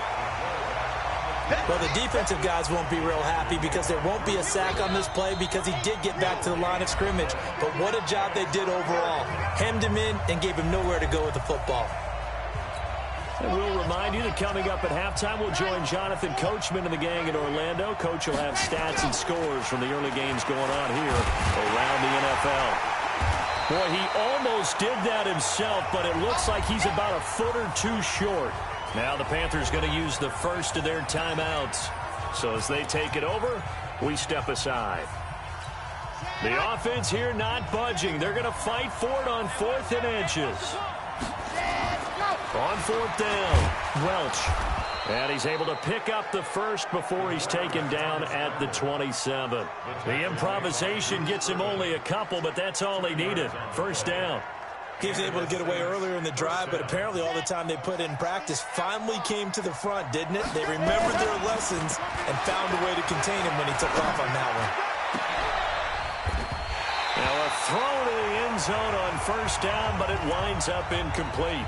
[SPEAKER 3] Well, the defensive guys won't be real happy because there won't be a sack on this play because he did get back to the line of scrimmage. But what a job they did overall. Hemmed him in and gave him nowhere to go with the football.
[SPEAKER 2] And we'll remind you that coming up at halftime, we'll join Jonathan Coachman and the gang in Orlando. Coach will have stats and scores from the early games going on here around the NFL. Boy, he almost did that himself, but it looks like he's about a foot or 2 short. Now the Panthers going to use the first of their timeouts. So as they take it over, we step aside. The offense here not budging. They're going to fight for it on 4th and inches. On 4th down, Welch. And he's able to pick up the first before he's taken down at the 27. The improvisation gets him only a couple, but that's all he needed. First down.
[SPEAKER 3] He was able to get away earlier in the drive, but apparently all the time they put in practice finally came to the front, didn't it? They remembered their lessons and found a way to contain him when he took off on that one.
[SPEAKER 2] Now a throw to the end zone on first down, but it winds up incomplete.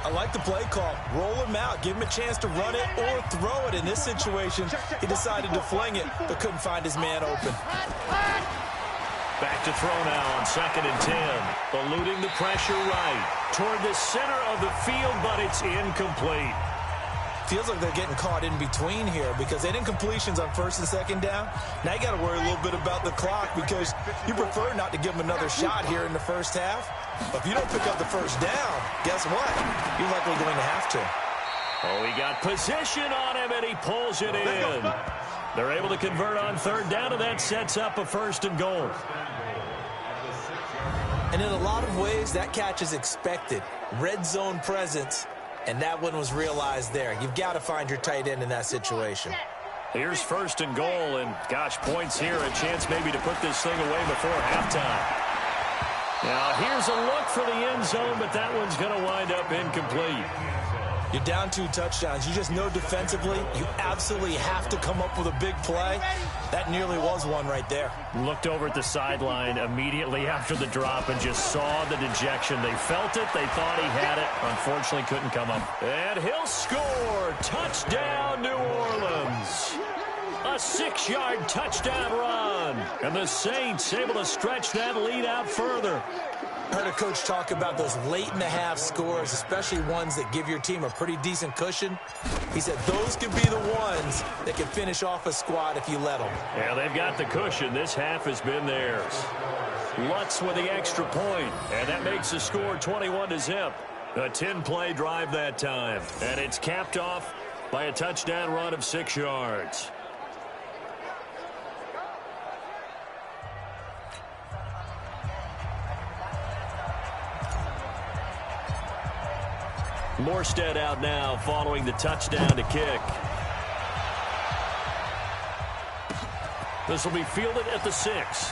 [SPEAKER 3] I like the play call. Roll him out. Give him a chance to run it or throw it. In this situation, he decided to fling it, but couldn't find his man open.
[SPEAKER 2] Back to throw now on 2nd and 10. Eluding the pressure right. Toward the center of the field, but it's incomplete.
[SPEAKER 3] Feels like they're getting caught in between here because they didn't completions on 1st and 2nd down. Now you got to worry a little bit about the clock because you prefer not to give them another shot here in the first half. But if you don't pick up the first down, guess what? You're likely going to have to.
[SPEAKER 2] Oh, he got position on him, and he pulls it in. They're able to convert on 3rd down, and that sets up a 1st and goal.
[SPEAKER 3] And in a lot of ways, that catch is expected. Red zone presence. And that one was realized there. You've got to find your tight end in that situation.
[SPEAKER 2] Here's 1st and goal, and gosh, points here. A chance maybe to put this thing away before halftime. Now, here's a look for the end zone, but that one's going to wind up incomplete.
[SPEAKER 3] You're down 2 touchdowns. You just know defensively you absolutely have to come up with a big play. That nearly was one right there.
[SPEAKER 2] Looked over at the sideline immediately after the drop and just saw the dejection. They felt it. They thought he had it. Unfortunately, couldn't come up. And he'll score. Touchdown, New Orleans. A A 6-yard touchdown run. And the Saints able to stretch that lead out further.
[SPEAKER 3] I heard a coach talk about those late-in-the-half scores, especially ones that give your team a pretty decent cushion. He said those could be the ones that can finish off a squad if you let them.
[SPEAKER 2] Yeah, they've got the cushion. This half has been theirs. Lutz with the extra point, and that makes the score 21-0. A 10-play drive that time, and it's capped off by a touchdown run of 6 yards. Morstead out now following the touchdown to kick. This will be fielded at the 6.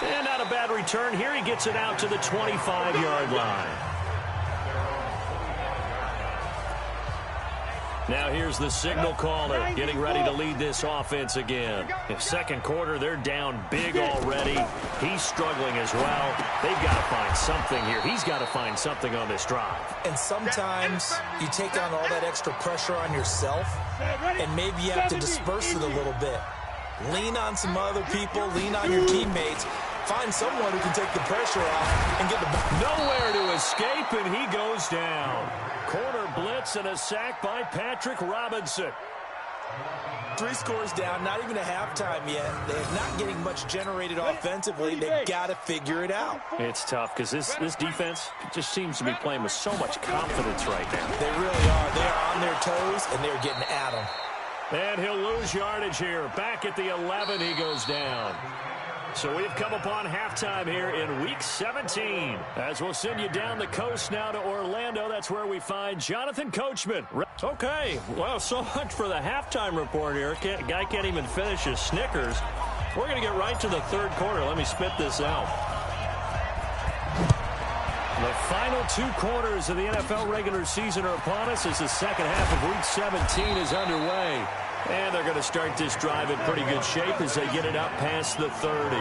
[SPEAKER 2] And not a bad return here. He gets it out to the 25-yard line. Now here's the signal caller getting ready to lead this offense again. In second quarter, they're down big already. He's struggling as well. They've got to find something here. He's got to find something on this drive.
[SPEAKER 3] And sometimes you take on all that extra pressure on yourself, and maybe you have to disperse it a little bit. Lean on some other people, lean on your teammates. Find someone who can take the pressure off and get the ball.
[SPEAKER 2] Nowhere to escape, and he goes down. Corner blitz and a sack by Patrick Robinson.
[SPEAKER 3] 3 scores down, not even a halftime yet. They're not getting much generated offensively. They've got to figure it out.
[SPEAKER 2] It's tough because this defense just seems to be playing with so much confidence right now.
[SPEAKER 3] They really are. They are on their toes, and they're getting at them.
[SPEAKER 2] And he'll lose yardage here. Back at the 11, he goes down. So we've come upon halftime here in Week 17. As we'll send you down the coast now to Orlando. That's where we find Jonathan Coachman. Okay, well, so much for the halftime report here. Guy can't even finish his Snickers. We're going to get right to the third quarter. Let me spit this out. The final 2 quarters of the NFL regular season are upon us as the second half of Week 17 is underway. And they're going to start this drive in pretty good shape as they get it up past the 30.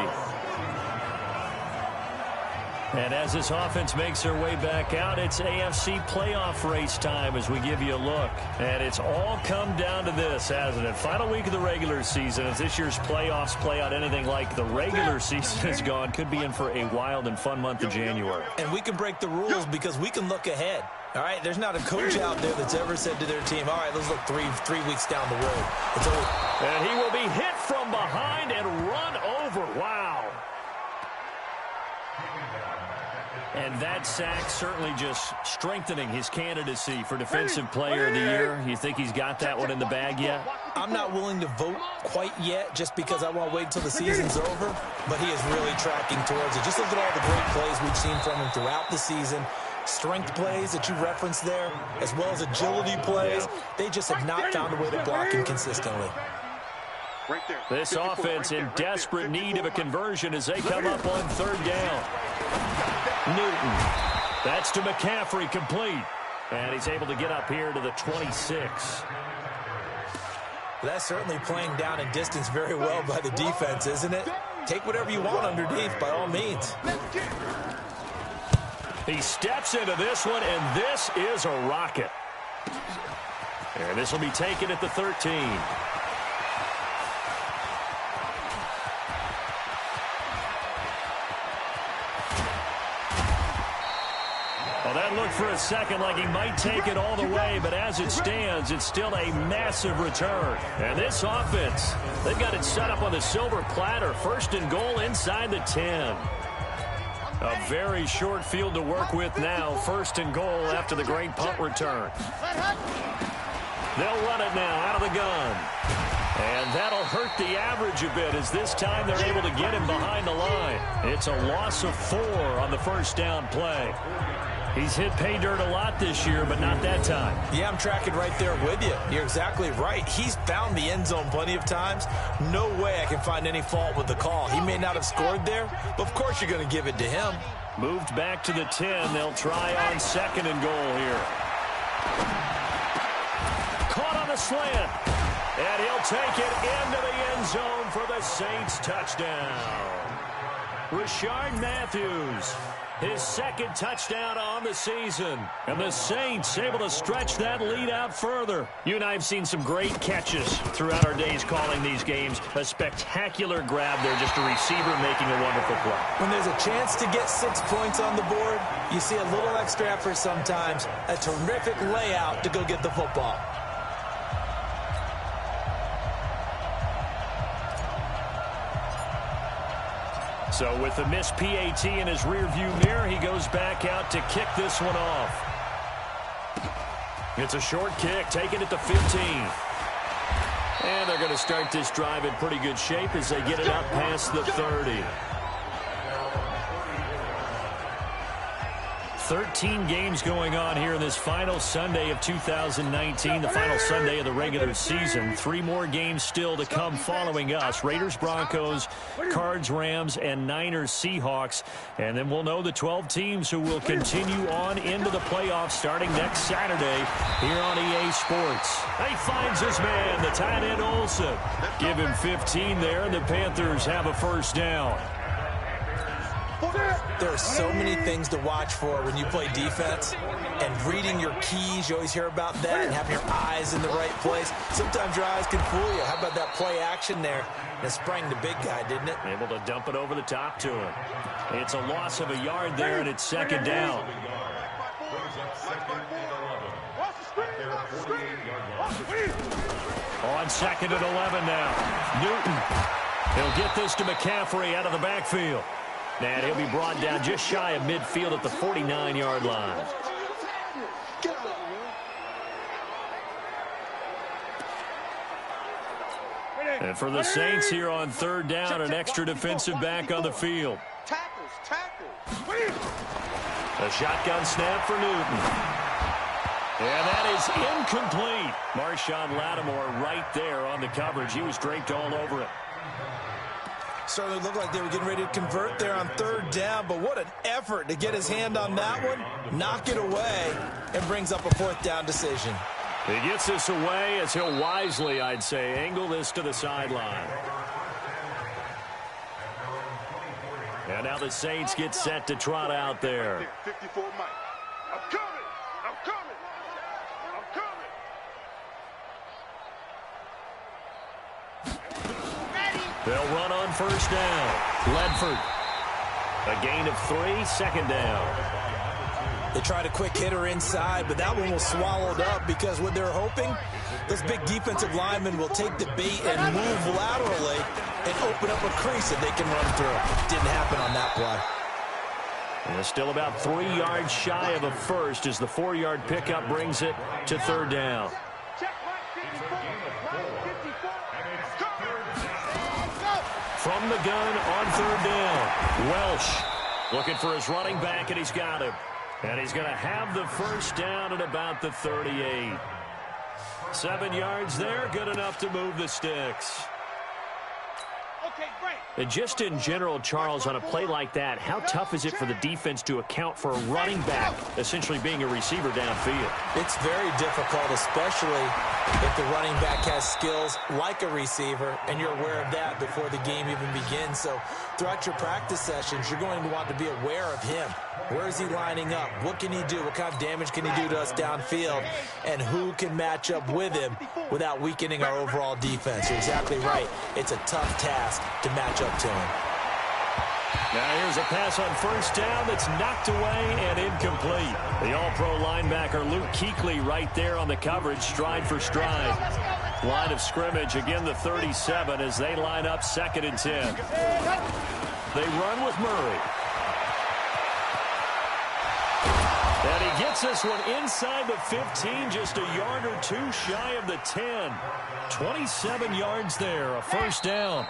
[SPEAKER 2] And as this offense makes their way back out, it's AFC playoff race time as we give you a look. And it's all come down to this, hasn't it? Final week of the regular season. As this year's playoffs play out anything like the regular season is gone, could be in for a wild and fun month of January.
[SPEAKER 3] And we can break the rules because we can look ahead. All right, there's not a coach out there that's ever said to their team, all right, let's look three weeks down the road. It's over.
[SPEAKER 2] And he will be hit from behind and run over. Wow. And that sack certainly just strengthening his candidacy for Defensive Player of the Year. You think he's got that one in the bag yet?
[SPEAKER 3] I'm not willing to vote quite yet just because I want to wait until the season's over, but he is really tracking towards it. Just look at all the great plays we've seen from him throughout the season. Strength plays that you referenced there, as well as agility plays. They just have not found a way to block him consistently.
[SPEAKER 5] Right there.
[SPEAKER 2] This offense in desperate need of a conversion as they come up on third down. Newton. That's to McCaffrey, complete. And he's able to get up here to the 26.
[SPEAKER 3] That's certainly playing down in distance very well by the defense, isn't it? Take whatever you want underneath, by all means.
[SPEAKER 2] He steps into this one, and this is a rocket. And this will be taken at the 13. Well, that looked for a second like he might take it all the way, but as it stands, it's still a massive return. And this offense, they've got it set up on the silver platter. First and goal inside the 10. A very short field to work with now. First and goal after the great punt return. They'll run it now out of the gun. And that'll hurt the average a bit as this time they're able to get him behind the line. It's a loss of 4 on the first down play. He's hit pay dirt a lot this year, but not that time.
[SPEAKER 3] Yeah, I'm tracking right there with you. You're exactly right. He's found the end zone plenty of times. No way I can find any fault with the call. He may not have scored there, but of course you're going to give it to him.
[SPEAKER 2] Moved back to the 10. They'll try on second and goal here. Caught on the slant. And he'll take it into the end zone for the Saints touchdown. Rashard Matthews, his second touchdown on the season. And the Saints able to stretch that lead out further. You and I have seen some great catches throughout our days calling these games. A spectacular grab there, just a receiver making a wonderful play.
[SPEAKER 3] When there's a chance to get 6 points on the board, you see a little extra effort sometimes. A terrific layout to go get the football.
[SPEAKER 2] So with the missed PAT in his rearview mirror, he goes back out to kick this one off. It's a short kick, taking it to 15. And they're going to start this drive in pretty good shape as they get it up past the 30. 13 games going on here in this final Sunday of 2019, the final Sunday of the regular season. 3 more games still to come following us. Raiders, Broncos, Cards, Rams, and Niners, Seahawks. And then we'll know the 12 teams who will continue on into the playoffs starting next Saturday here on EA Sports. He finds his man, the tight end Olsen. Give him 15 there, and the Panthers have a first down.
[SPEAKER 3] There are so many things to watch for when you play defense, and reading your keys, you always hear about that, and having your eyes in the right place. Sometimes your eyes can fool you. How about that play action there? And it sprang the big guy, didn't it?
[SPEAKER 2] Able to dump it over the top to him. It's a loss of a yard there, and it's second down. On second and 11 now. Newton. He'll get this to McCaffrey out of the backfield. And he'll be brought down just shy of midfield at the 49-yard line. And for the Saints here on third down, an extra defensive back on the field. A shotgun snap for Newton. And that is incomplete. Marshawn Lattimore right there on the coverage. He was draped all over it.
[SPEAKER 3] Certainly looked like they were getting ready to convert there on third down, but what an effort to get his hand on that one, knock it away, and brings up a fourth down decision.
[SPEAKER 2] He gets this away as he'll wisely, I'd say, angle this to the sideline. And now the Saints get set to trot out there.
[SPEAKER 5] 54 Mike. I'm coming. I'm coming. I'm coming.
[SPEAKER 2] They'll run on first down. Ledford. A gain of 3, second down.
[SPEAKER 3] They tried a quick hitter inside, but that one was swallowed up because what they're hoping, those big defensive linemen will take the bait and move laterally and open up a crease that they can run through. Didn't happen on that play.
[SPEAKER 2] And still about 3 yards shy of a first as the 4-yard pickup brings it to third down. From the gun on third down, Welsh looking for his running back, and he's got him. And he's going to have the first down at about the 38. 7 yards there, good enough to move the sticks. And just in general, Charles, on a play like that, how tough is it for the defense to account for a running back essentially being a receiver downfield?
[SPEAKER 3] It's very difficult, especially if the running back has skills like a receiver, and you're aware of that before the game even begins. So throughout your practice sessions, you're going to want to be aware of him. Where is he lining up? What can he do? What kind of damage can he do to us downfield? And who can match up with him without weakening our overall defense? You're exactly right. It's a tough task to match up to him.
[SPEAKER 2] Now here's a pass on first down that's knocked away and incomplete. The all-pro linebacker Luke Kuechly right there on the coverage, stride for stride. Line of scrimmage, again the 37 as they line up second and 10. They run with Murray. And he gets this one inside the 15, just a yard or 2 shy of the 10. 27 yards there, a first down.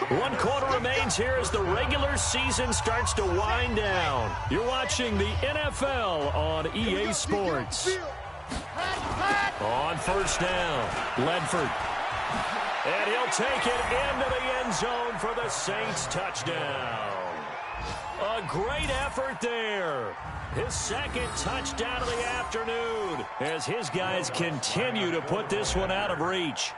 [SPEAKER 2] 1 quarter remains here as the regular season starts to wind down. You're watching the NFL on EA Sports. On first down, Ledford. And he'll take it into the end zone for the Saints touchdown. A great effort there. His second touchdown of the afternoon as his guys continue to put this one out of reach.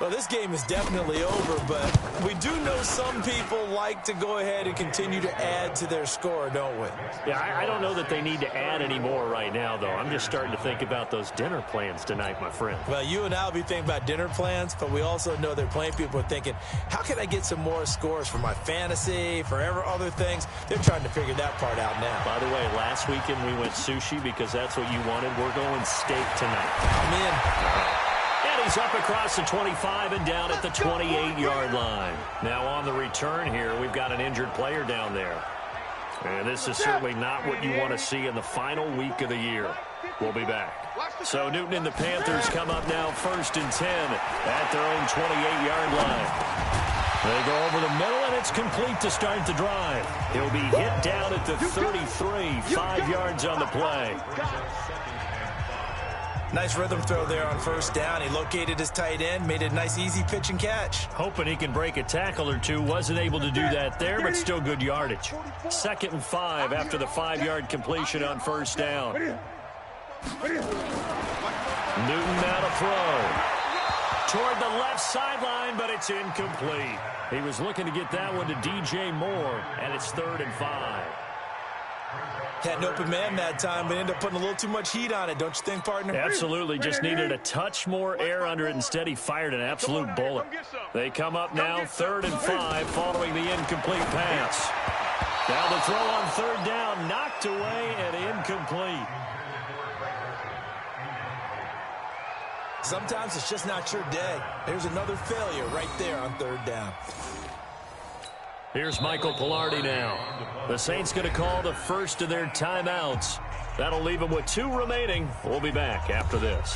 [SPEAKER 3] Well, this game is definitely over, but we do know some people like to go ahead and continue to add to their score, don't we?
[SPEAKER 2] Yeah, I don't know that they need to add any more right now, though. I'm just starting to think about those dinner plans tonight, my friend.
[SPEAKER 3] Well, you and I will be thinking about dinner plans, but we also know there are plenty of people who are thinking, how can I get some more scores for my fantasy, for other things? They're trying to figure that part out now.
[SPEAKER 2] By the way, last weekend we went sushi because that's what you wanted. We're going steak tonight.
[SPEAKER 3] I'm in.
[SPEAKER 2] And he's up across the 25 and down at the 28-yard line. Now on the return here, we've got an injured player down there. And this is certainly not what you want to see in the final week of the year. We'll be back. So Newton and the Panthers come up now 1st and 10 at their own 28-yard line. They go over the middle, and it's complete to start the drive. He'll be hit down at the 33, 5 yards on the play.
[SPEAKER 3] Nice rhythm throw there on 1st down. He located his tight end, made a nice easy pitch and catch.
[SPEAKER 2] Hoping he can break a tackle or two. Wasn't able to do that there, but still good yardage. 2nd and 5 after the 5-yard completion on 1st down. Newton now to throw. Toward the left sideline, but it's incomplete. He was looking to get that one to DJ Moore, and it's 3rd and 5.
[SPEAKER 3] Had an open man that time, but ended up putting a little too much heat on it, don't you think, partner?
[SPEAKER 2] Absolutely. Just needed a touch more air under it. Instead, he fired an absolute bullet. They come up now 3rd and 5 following the incomplete pass. Now the throw on 3rd down, knocked away and incomplete.
[SPEAKER 3] Sometimes it's just not your day. There's another failure right there on 3rd down.
[SPEAKER 2] Here's Michael Pilardi now. The Saints going to call the first of their timeouts. That'll leave them with 2 remaining. We'll be back after this.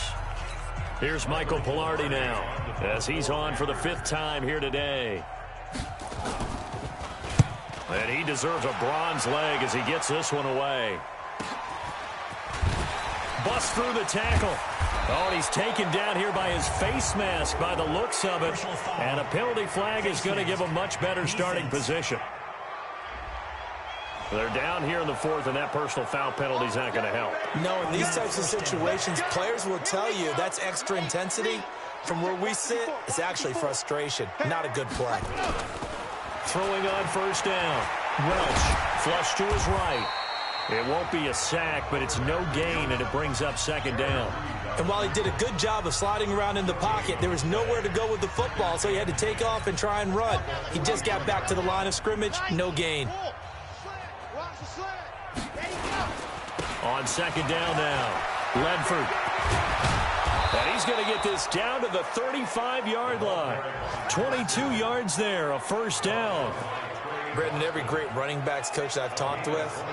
[SPEAKER 2] Here's Michael Pilardi now as he's on for the 5th time here today. And he deserves a bronze leg as he gets this one away. Bust through the tackle. Oh, and he's taken down here by his face mask by the looks of it. And a penalty flag is going to give a much better starting position. They're down here in the 4th, and that personal foul penalty is not going to help.
[SPEAKER 3] No, in these types of situations, players will tell you that's extra intensity. From where we sit, it's actually frustration. Not a good play.
[SPEAKER 2] Throwing on 1st down. Welch, flush to his right. It won't be a sack, but it's no gain, and it brings up 2nd down.
[SPEAKER 3] And while he did a good job of sliding around in the pocket, there was nowhere to go with the football, so he had to take off and try and run. He just got back to the line of scrimmage, no gain.
[SPEAKER 2] On 2nd down now, Ledford. And he's going to get this down to the 35-yard line. 22 yards there, a 1st down.
[SPEAKER 3] Brendan, every great running backs coach I've talked with,